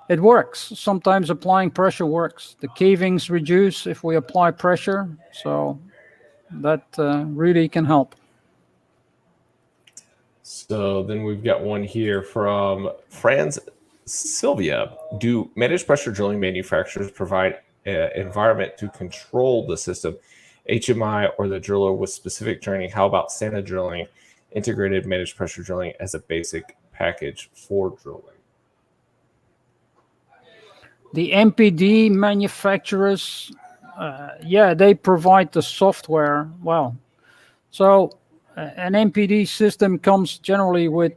B: It works. Sometimes applying pressure works. The cavings reduce if we apply pressure, so that really can help.
A: So then we've got one here from Franz Sylvia. Do managed pressure drilling manufacturers provide an environment to control the system, HMI or the driller with specific training? How about Stena Drilling, integrated managed pressure drilling as a basic package for drilling?
B: The MPD manufacturers, they provide the software. Well, so an MPD system comes generally with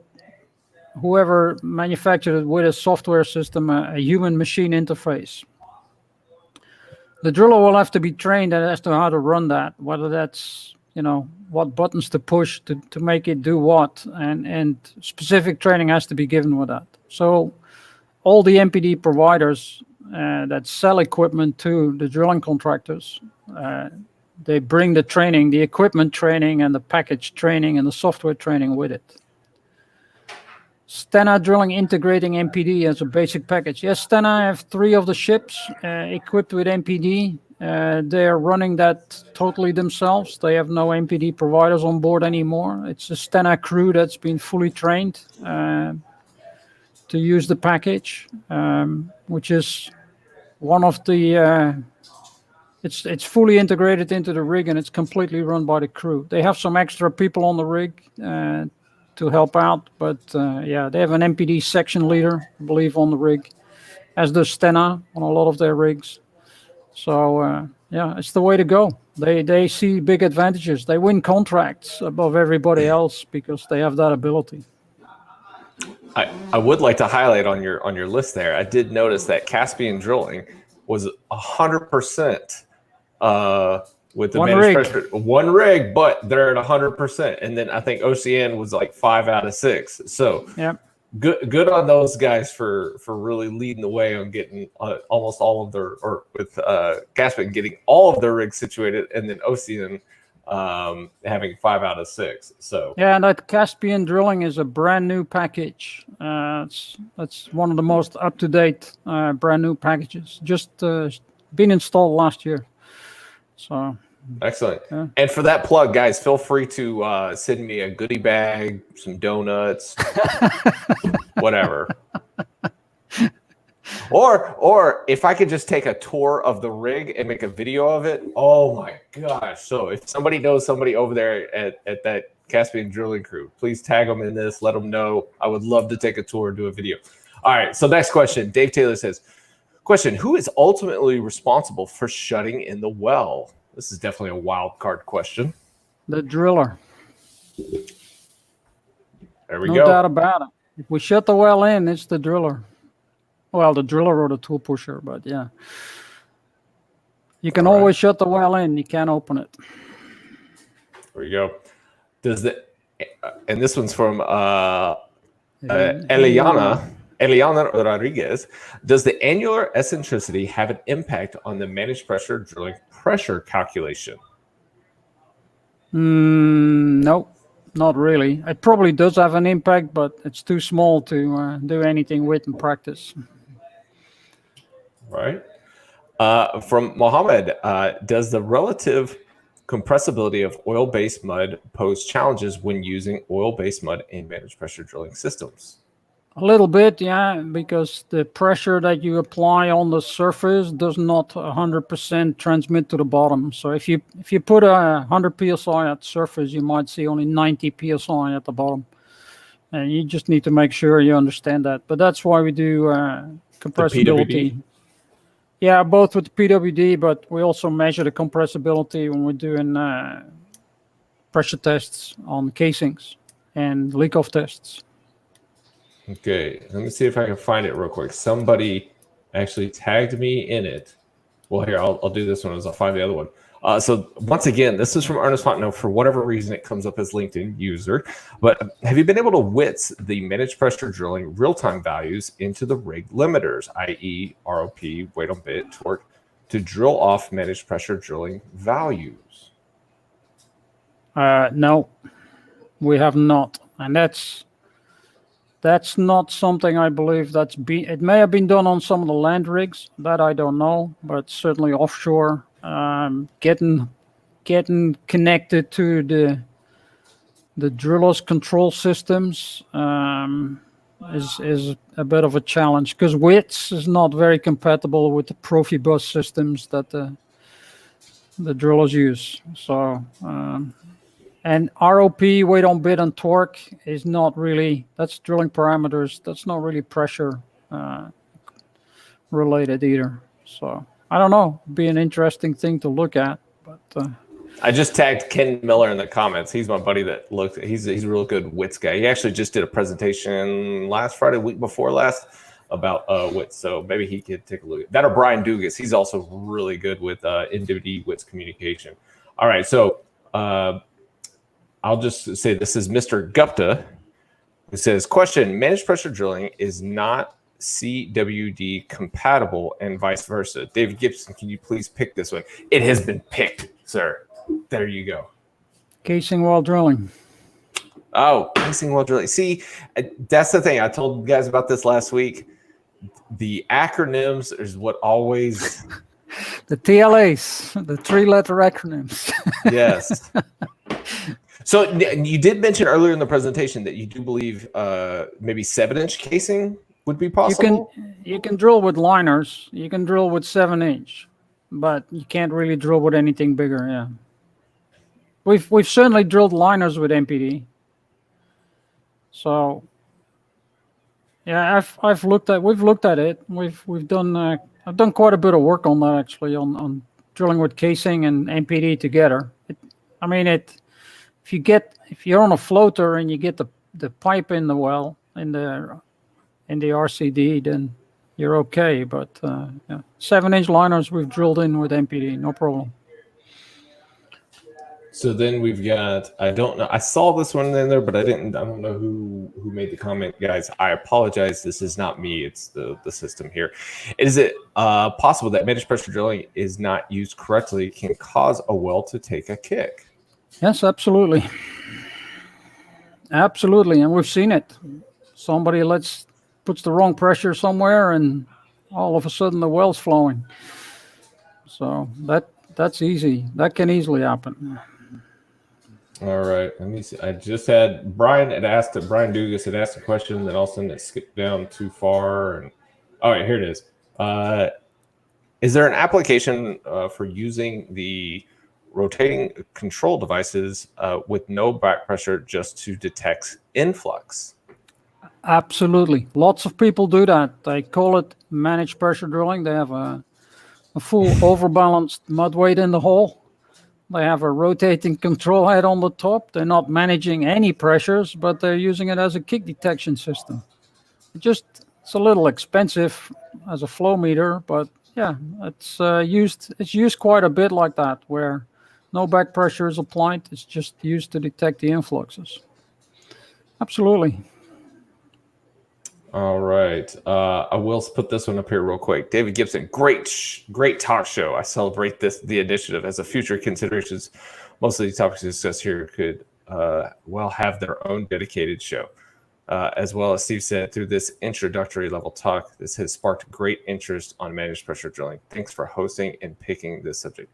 B: whoever manufactured it with a software system, a human-machine interface. The driller will have to be trained as to how to run that, whether that's, what buttons to push to make it do what, and specific training has to be given with that. So all the MPD providers that sell equipment to the drilling contractors, they bring the training, the equipment training and the package training and the software training with it. Stena Drilling integrating MPD as a basic package. Yes, Stena have 3 of the ships equipped with MPD. They are running that totally themselves. They have no MPD providers on board anymore. It's a Stena crew that's been fully trained to use the package, which is one of the it's fully integrated into the rig, and it's completely run by the crew. They have some extra people on the rig to help out, but yeah, they have an MPD section leader, I believe, on the rig, as does Stena on a lot of their rigs. So yeah, it's the way to go. They see big advantages. They win contracts above everybody else because they have that ability.
A: I would like to highlight on your list there. I did notice that Caspian Drilling was 100% with the one rig, but they're at 100%. And then I think OCN was like 5 out of 6. So
B: yeah,
A: good on those guys for really leading the way on getting almost all of their, or with Caspian getting all of their rigs situated, and then OCN having 5 out of 6. So
B: yeah, and that Caspian Drilling is a brand new package. That's one of the most up-to-date brand new packages. Just been installed last year. So
A: excellent. Yeah. And for that plug, guys, feel free to send me a goodie bag, some donuts, whatever. Or if I could just take a tour of the rig and make a video of it, oh my gosh. So if somebody knows somebody over there at that Caspian Drilling crew, please tag them in this, let them know. I would love to take a tour and do a video. All right, so next question. Dave Taylor says, question, who is ultimately responsible for shutting in the well? This is definitely a wild card question.
B: The driller.
A: There we go.
B: No doubt about it. If we shut the well in, it's the driller. Well, the driller or the tool pusher, but yeah. You can always shut the well in. You can't open it.
A: There you go. And this one's from Eliana Rodriguez. Does the annular eccentricity have an impact on the managed pressure drilling pressure calculation?
B: No, not really. It probably does have an impact, but it's too small to do anything with in practice.
A: Right. From Mohammed, does the relative compressibility of oil-based mud pose challenges when using oil-based mud in managed pressure drilling systems?
B: A little bit, yeah, because the pressure that you apply on the surface does not 100% transmit to the bottom. So if you put 100 psi at the surface, you might see only 90 psi at the bottom. And you just need to make sure you understand that. But that's why we do compressibility. Yeah, both with the PWD, but we also measure the compressibility when we're doing pressure tests on casings and leak-off tests.
A: Okay, let me see if I can find it real quick. Somebody actually tagged me in it. Well, here, I'll do this one as I'll find the other one. So once again, this is from Ernest Fontenot. For whatever reason, it comes up as LinkedIn user. But have you been able to WITS the managed pressure drilling real-time values into the rig limiters, i.e. ROP, weight on bit, torque, to drill off managed pressure drilling values?
B: No, we have not. And that's not something I believe it may have been done on some of the land rigs, that I don't know, but certainly offshore, getting connected to the driller's control systems is a bit of a challenge, because WITS is not very compatible with the Profibus systems that the drillers use. So and ROP, weight on bit, and torque is not really, that's drilling parameters. That's not really pressure related either. So I don't know. It'd be an interesting thing to look at. But
A: I just tagged Ken Miller in the comments. He's my buddy that looked. He's a real good WITS guy. He actually just did a presentation last Friday, week before last, about WITS. So maybe he could take a look at that. Or Brian Dugas. He's also really good with NWD WITS communication. All right. So I'll just say this is Mr. Gupta, who says, question, managed pressure drilling is not CWD compatible and vice versa. David Gibson, can you please pick this one? It has been picked, sir. There you go.
B: Casing while drilling.
A: Oh, casing while drilling. See, that's the thing. I told you guys about this last week. The acronyms is what always...
B: The TLAs, the 3-letter acronyms.
A: Yes. So you did mention earlier in the presentation that you do believe maybe 7-inch casing would be possible?
B: You can drill with liners. You can drill with 7-inch. but you can't really drill with anything bigger. Yeah, we've certainly drilled liners with MPD. So yeah, we've looked at it. We've done I've done quite a bit of work on that actually on drilling with casing and MPD together. If you're on a floater and you get the pipe in the well in the RCD, then you're okay. But yeah, 7-inch liners we've drilled in with MPD, no problem.
A: So then we've got, I don't know, I saw this one in there, but I don't know who made the comment. Guys, I apologize. This is not me. It's the system here. Is it possible that managed pressure drilling is not used correctly can cause a well to take a kick?
B: Yes, absolutely. Absolutely. And we've seen it. Somebody puts the wrong pressure somewhere and all of a sudden the well's flowing. So that's easy. That can easily happen.
A: All right, let me see. I just had Brian Dugas had asked a question, then all of a sudden it skipped down too far. And all right, here it is. Is there an application for using the rotating control devices with no back pressure just to detect influx?
B: Absolutely. Lots of people do that. They call it managed pressure drilling. They have a full overbalanced mud weight in the hole. They have a rotating control head on the top. They're not managing any pressures, but they're using it as a kick detection system. It's a little expensive as a flow meter, but yeah, it's used quite a bit like that, where no back pressure is applied. It's just used to detect the influxes. Absolutely.
A: All right. I will put this one up here real quick. David Gibson, great talk show. I celebrate the initiative as a future considerations. Most of the topics discussed here could have their own dedicated show. As well as Steve said, through this introductory level talk, this has sparked great interest on managed pressure drilling. Thanks for hosting and picking this subject.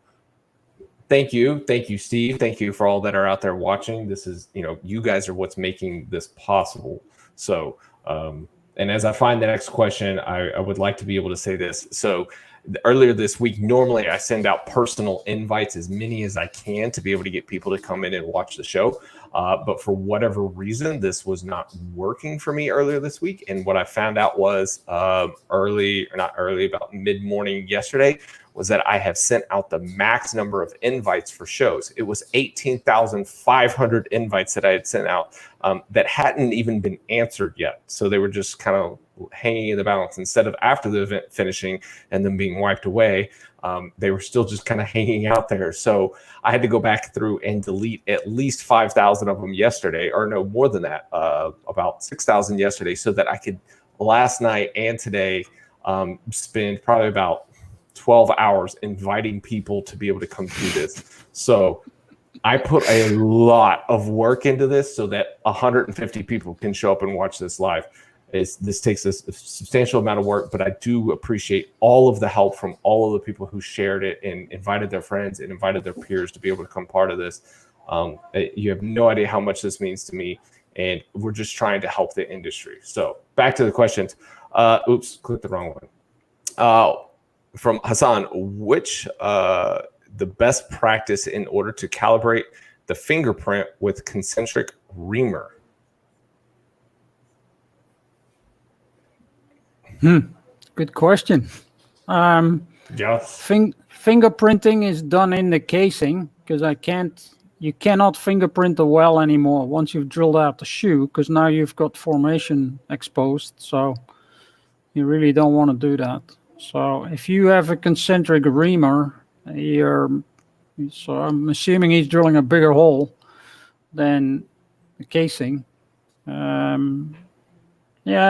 A: Thank you, Steve. Thank you for all that are out there watching. This is, you guys are what's making this possible. So, and as I find the next question, I would like to be able to say this. So earlier this week, normally I send out personal invites, as many as I can, to be able to get people to come in and watch the show. But for whatever reason, this was not working for me earlier this week. And what I found out was about mid-morning yesterday, was that I have sent out the max number of invites for shows. It was 18,500 invites that I had sent out that hadn't even been answered yet. So they were just kind of hanging in the balance. Instead of after the event finishing and them being wiped away, they were still just kind of hanging out there. So I had to go back through and delete at least 5,000 of them yesterday, or no, more than that, about 6,000 yesterday, so that I could last night and today spend probably about 12 hours inviting people to be able to come do this. So I put a lot of work into this so that 150 people can show up and watch this live. This takes a substantial amount of work, but I do appreciate all of the help from all of the people who shared it and invited their friends and invited their peers to be able to come part of this. You have no idea how much this means to me, and we're just trying to help the industry. So back to the questions. Oops, clicked the wrong one. From Hassan, which the best practice in order to calibrate the fingerprint with concentric reamer?
B: Good question. Fingerprinting is done in the casing, because you cannot fingerprint the well anymore once you've drilled out the shoe, because now you've got formation exposed. So you really don't want to do that. So if you have a concentric reamer, so I'm assuming he's drilling a bigger hole than the casing. Yeah,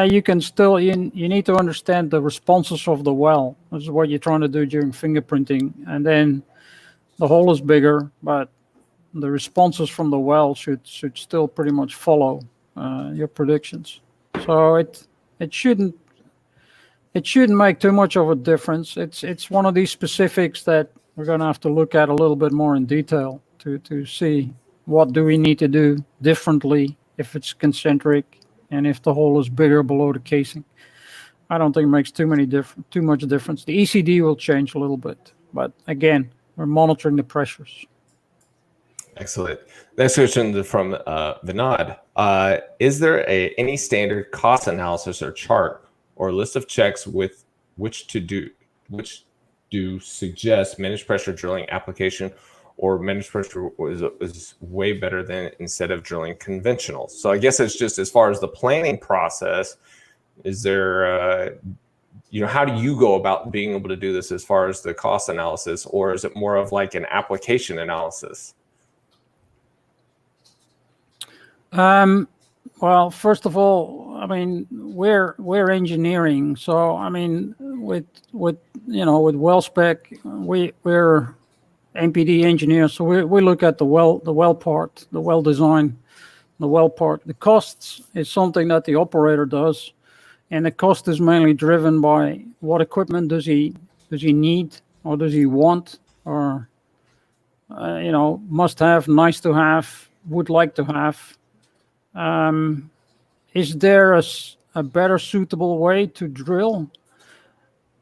B: you can still, you need to understand the responses of the well. This is what you're trying to do during fingerprinting. And then the hole is bigger, but the responses from the well should still pretty much follow your predictions. So it shouldn't make too much of a difference. It's one of these specifics that we're going to have to look at a little bit more in detail to see what do we need to do differently if it's concentric and if the hole is bigger below the casing. I don't think it makes too much difference. The ECD will change a little bit, But again, we're monitoring the pressures.
A: Excellent. Next question from Vinod. Is there any standard cost analysis or chart or list of checks with which do suggest managed pressure drilling application, or managed pressure is way better than instead of drilling conventional? So I guess it's just as far as the planning process, is there, how do you go about being able to do this as far as the cost analysis, or is it more of like an application analysis?
B: Well, first of all, I mean, we're engineering, so I mean, with well spec, we're MPD engineers, so we look at the well part, the well design, the well part. The costs is something that the operator does, and the cost is mainly driven by what equipment does he need, or does he want, or must have, nice to have, would like to have. Is there a better suitable way to drill?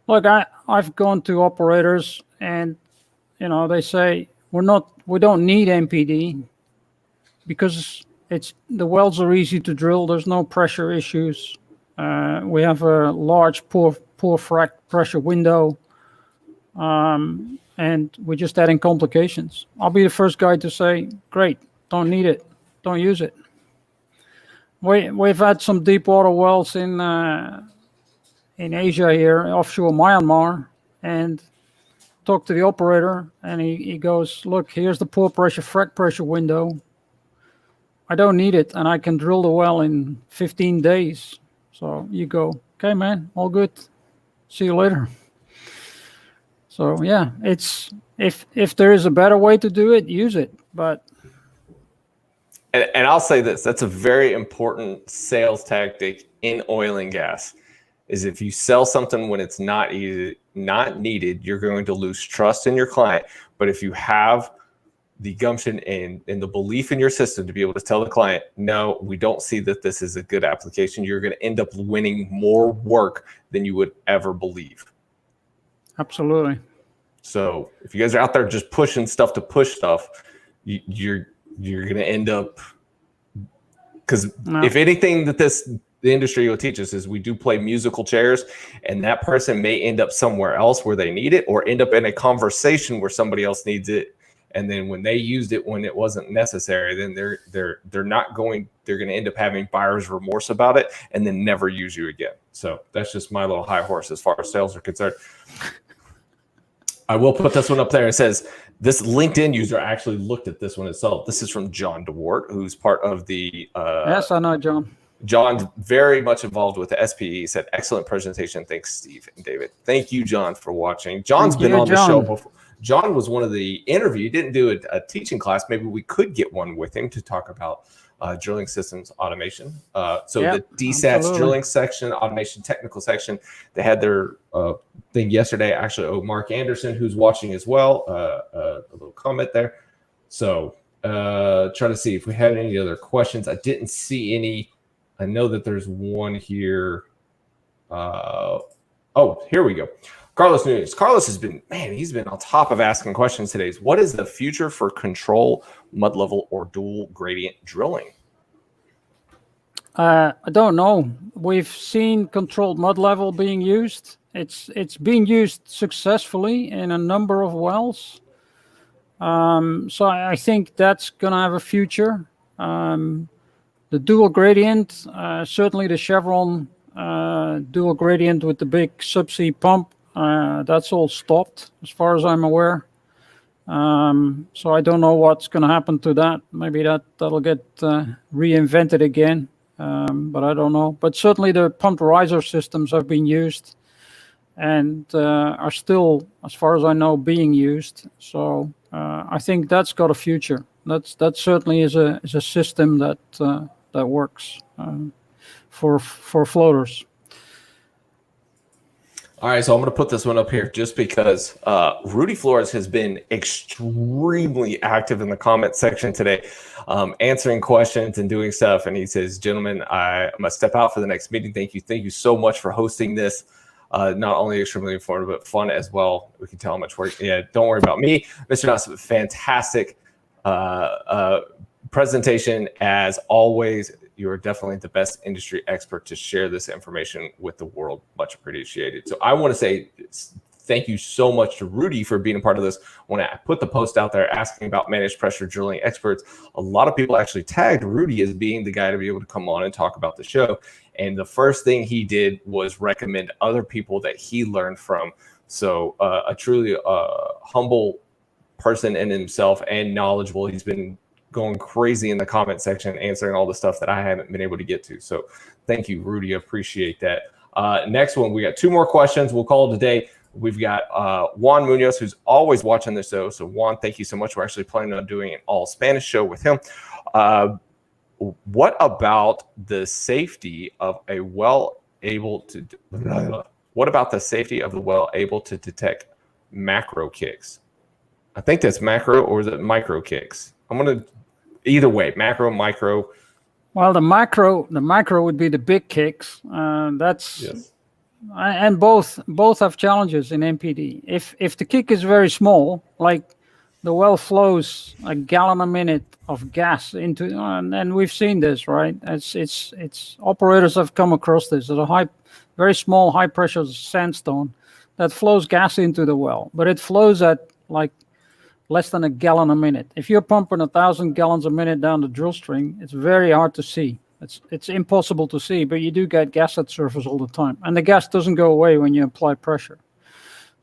B: Look, I've gone to operators and, they say, we don't need MPD because the wells are easy to drill. There's no pressure issues. We have a large poor frac pressure window. And we're just adding complications. I'll be the first guy to say, great, don't need it. Don't use it. We've had some deep water wells in Asia here, offshore Myanmar, and talked to the operator, and he goes, look, here's the poor pressure frac pressure window. I don't need it, and I can drill the well in 15 days. So you go, okay, man, all good. See you later. So yeah, it's if there is a better way to do it, use it. But
A: and I'll say this, that's a very important sales tactic in oil and gas, is if you sell something when it's not needed, you're going to lose trust in your client. But if you have the gumption and the belief in your system to be able to tell the client, no, we don't see that this is a good application, you're going to end up winning more work than you would ever believe.
B: Absolutely.
A: So if you guys are out there just pushing stuff to push stuff, you're going to end up, because if anything that the industry will teach us is we do play musical chairs, and that person may end up somewhere else where they need it, or end up in a conversation where somebody else needs it. And then when they used it when it wasn't necessary, then they're going to end up having buyer's remorse about it and then never use you again. So that's just my little high horse as far as sales are concerned. I will put this one up there. It says, this LinkedIn user actually looked at this one itself. This is from John DeWart, who's part of the...
B: yes, I know, John.
A: John's very much involved with the SPE. He said, excellent presentation. Thanks, Steve and David. Thank you, John, for watching. John's been on the show before. John was one of the interview. He didn't do a teaching class. Maybe we could get one with him to talk about drilling systems automation. The DSATS drilling section, automation technical section, they had their thing yesterday. Actually, Mark Anderson, who's watching as well, a little comment there. So try to see if we had any other questions. I didn't see any. I know that there's one here. Here we go. Carlos Nunez. Carlos has been, he's been on top of asking questions today. What is the future for control, mud level, or dual gradient drilling?
B: I don't know. We've seen controlled mud level being used. It's being used successfully in a number of wells. So I think that's going to have a future. The dual gradient, certainly the Chevron dual gradient with the big subsea pump, that's all stopped as far as I'm aware. So I don't know what's going to happen to that. Maybe that'll get reinvented again, but I don't know. But certainly the pumped riser systems have been used and are still, as far as I know, being used. So I think that's got a future. That certainly is a system that works for floaters.
A: All right, so I'm going to put this one up here just because Rudy Flores has been extremely active in the comment section today, answering questions and doing stuff. And he says, gentlemen, I must step out for the next meeting. Thank you so much for hosting this. Not only extremely informative, but fun as well. We can tell how much work. Yeah, don't worry about me. Mr. Nas, fantastic presentation as always. You're definitely the best industry expert to share this information with the world. Much appreciated. So I want to say thank you so much to Rudy for being a part of this. When I put the post out there asking about managed pressure drilling experts, a lot of people actually tagged Rudy as being the guy to be able to come on and talk about the show. And the first thing he did was recommend other people that he learned from. So a truly humble person in himself and knowledgeable. He's been going crazy in the comment section, answering all the stuff that I haven't been able to get to. So thank you, Rudy. Appreciate that. Next one, we got 2 more questions. We'll call it a day. We've got Juan Munoz, who's always watching this show. So Juan, thank you so much. We're actually planning on doing an all Spanish show with him. What about the safety of a well able to? What about the safety of the well able to detect macro kicks? I think that's macro, or is it micro kicks? I'm gonna either way, macro, micro.
B: Well, the micro would be the big kicks. That's
A: yes.
B: And both have challenges in MPD. If the kick is very small, like the well flows a gallon a minute of gas into, and we've seen this, right? It's operators have come across this. There's a very small, high pressure sandstone that flows gas into the well, but it flows at like less than a gallon a minute. If you're pumping 1,000 gallons a minute down the drill string, it's very hard to see. It's impossible to see, but you do get gas at surface all the time, and the gas doesn't go away when you apply pressure.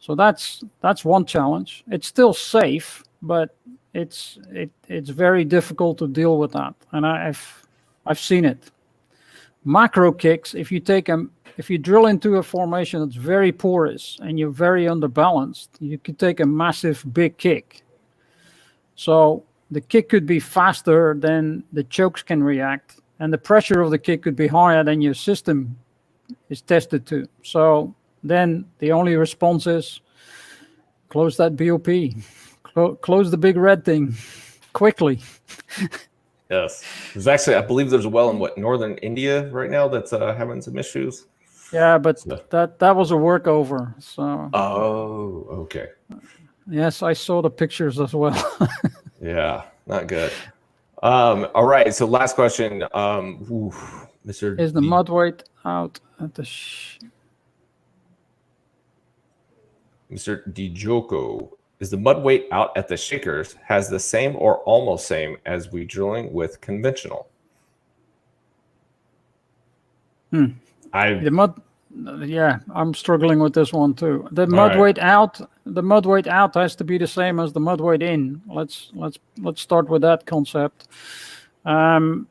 B: So that's one challenge. It's still safe, but it's very difficult to deal with that, and I've seen it. Macro kicks, if you drill into a formation that's very porous and you're very underbalanced, you could take a massive big kick. So the kick could be faster than the chokes can react, and the pressure of the kick could be higher than your system is tested to. So then the only response is close that BOP, close the big red thing quickly.
A: Yes. There's actually, I believe there's a well in northern India right now that's having some issues.
B: Yeah, but that was a workover. So.
A: Oh, okay.
B: Yes, I saw the pictures as well.
A: Yeah, not good. All right, so last question. Mr.
B: Is the mud weight out at the
A: Mr. DiGioco, is the mud weight out at the shakers has the same or almost same as we drilling with conventional?
B: Yeah, I'm struggling with this one too. The mud weight out has to be the same as the mud weight in. Let's start with that concept. And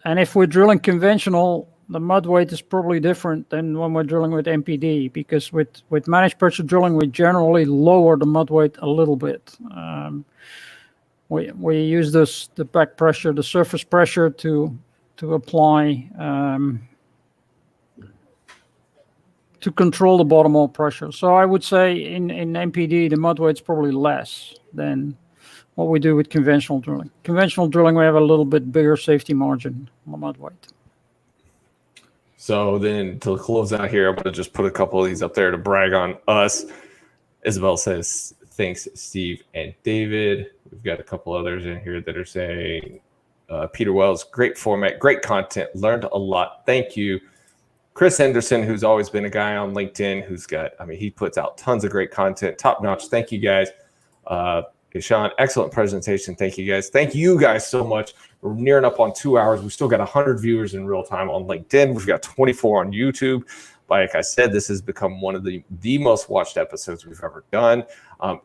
B: if we're drilling conventional, the mud weight is probably different than when we're drilling with MPD, because with managed pressure drilling, we generally lower the mud weight a little bit. We use the back pressure, the surface pressure to apply to control the bottom hole pressure. So I would say in MPD, the mud weight's probably less than what we do with conventional drilling. Conventional drilling, we have a little bit bigger safety margin on the mud weight.
A: So then to close out here, I'm going to just put a couple of these up there to brag on us. Isabel says, thanks, Steve and David. We've got a couple others in here that are saying, Peter Wells, great format, great content, learned a lot. Thank you. Chris Henderson, who's always been a guy on LinkedIn, he puts out tons of great content, top notch. Thank you guys. Sean, excellent presentation. Thank you guys. Thank you guys so much. We're nearing up on 2 hours. We still got 100 viewers in real time on LinkedIn. We've got 24 on YouTube. Like I said, this has become one of the most watched episodes we've ever done.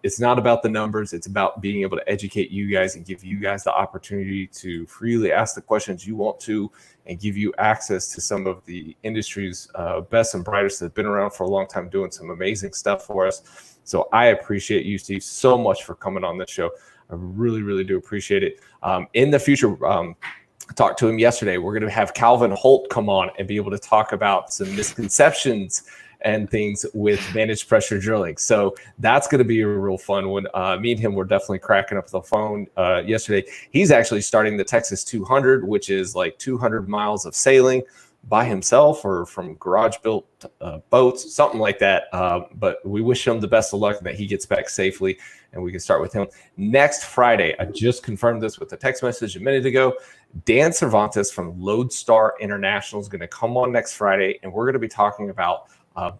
A: It's not about the numbers. It's about being able to educate you guys and give you guys the opportunity to freely ask the questions you want to and give you access to some of the industry's best and brightest that have been around for a long time doing some amazing stuff for us. So I appreciate you, Steve, so much for coming on this show. I really, really do appreciate it. In the future, I talked to him yesterday. We're going to have Calvin Holt come on and be able to talk about some misconceptions and things with managed pressure drilling. So that's going to be a real fun one. Me and him were definitely cracking up the phone yesterday. He's actually starting the Texas 200, which is like 200 miles of sailing by himself or from garage built boats, something like that. But we wish him the best of luck and that he gets back safely and we can start with him next Friday. I just confirmed this with a text message a minute ago. Dan Cervantes from Lodestar International is going to come on next Friday, and we're going to be talking about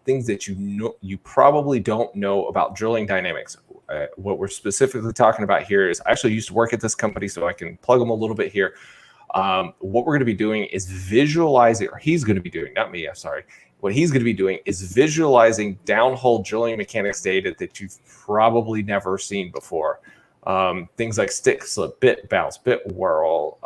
A: things that you probably don't know about drilling dynamics. What we're specifically talking about here is, I actually used to work at this company, so I can plug them a little bit here. What we're going to be doing is visualizing, or he's going to be doing, not me, I'm sorry. What he's going to be doing is visualizing downhole drilling mechanics data that you've probably never seen before. Things like stick slip, bit bounce, bit whirl,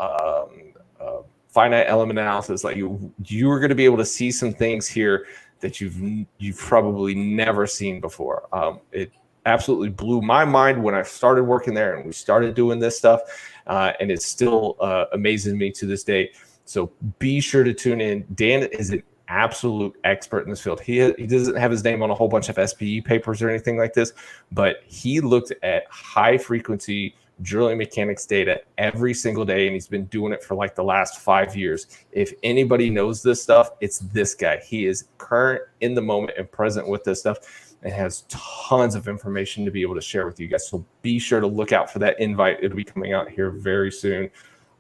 A: finite element analysis. Like you are going to be able to see some things here that you've probably never seen before. It absolutely blew my mind when I started working there and we started doing this stuff, and it's still amazing me to this day. So be sure to tune in. Dan is an absolute expert in this field. He doesn't have his name on a whole bunch of SPE papers or anything like this, but he looked at high frequency drilling mechanics data every single day, and he's been doing it for like the last 5 years. If anybody knows this stuff, it's this guy. He is current, in the moment, and present with this stuff, and has tons of information to be able to share with you guys. So be sure to look out for that invite. It'll be coming out here very soon.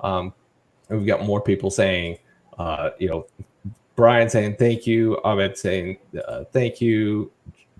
A: And we've got more people saying, Brian saying thank you, Ahmed saying thank you,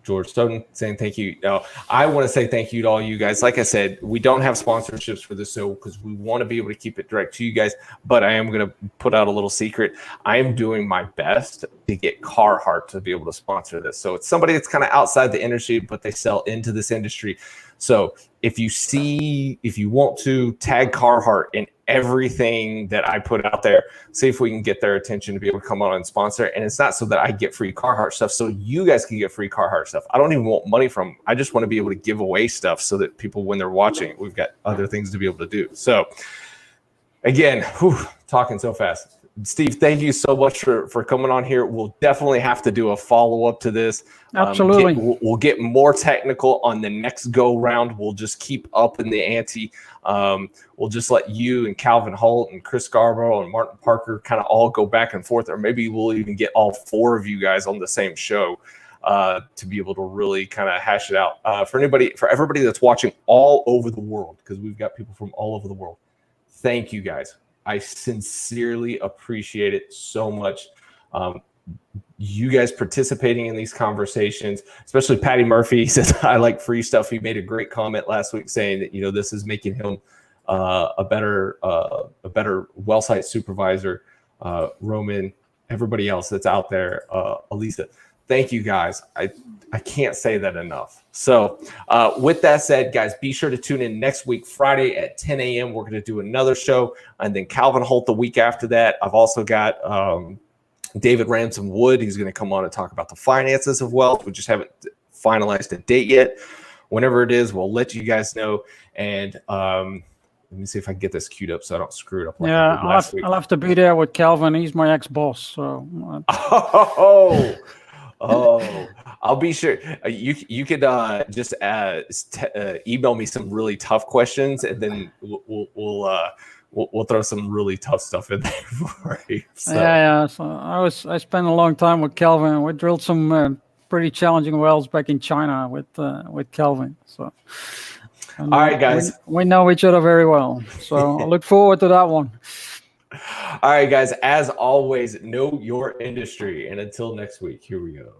A: George Stoughton saying thank you. Now, I want to say thank you to all you guys. Like I said, we don't have sponsorships for this show because we want to be able to keep it direct to you guys, but I am going to put out a little secret. I am doing my best to get Carhartt to be able to sponsor this. So it's somebody that's kind of outside the industry, but they sell into this industry. So if you want to tag Carhartt in everything that I put out there, see if we can get their attention to be able to come on and sponsor. And it's not so that I get free Carhartt stuff, so you guys can get free Carhartt stuff. I don't even want money from them. I just want to be able to give away stuff so that people, when they're watching, we've got other things to be able to do. So again, talking so fast. Steve, thank you so much for coming on here. We'll definitely have to do a follow-up to this.
B: Absolutely.
A: We'll get more technical on the next go-round. We'll just keep up in the ante. We'll just let you and Calvin Holt and Chris Scarborough and Martin Parker kind of all go back and forth, or maybe we'll even get all four of you guys on the same show to be able to really kind of hash it out. For everybody that's watching all over the world, because we've got people from all over the world, thank you guys. I sincerely appreciate it so much. You guys participating in these conversations, especially Patty Murphy. He says, I like free stuff. He made a great comment last week saying that, this is making him a better well site supervisor. Roman, everybody else that's out there, Elisa, thank you guys. I can't say that enough. So with that said, guys, be sure to tune in next week, Friday at 10 a.m. We're going to do another show. And then Calvin Holt the week after that. I've also got David Ransom Wood. He's going to come on and talk about the finances of wealth. We just haven't finalized a date yet. Whenever it is, we'll let you guys know. And let me see if I can get this queued up so I don't screw it up. Like I did last week.
B: I'll have to be there with Calvin. He's my ex-boss. So.
A: Oh, I'll be sure. You could just email me some really tough questions, and then we'll throw some really tough stuff in there for you. So.
B: Yeah. So I spent a long time with Calvin. We drilled some pretty challenging wells back in China with Calvin. So.
A: All right, guys.
B: We know each other very well. So I look forward to that one.
A: All right, guys, as always, know your industry. And until next week, here we go.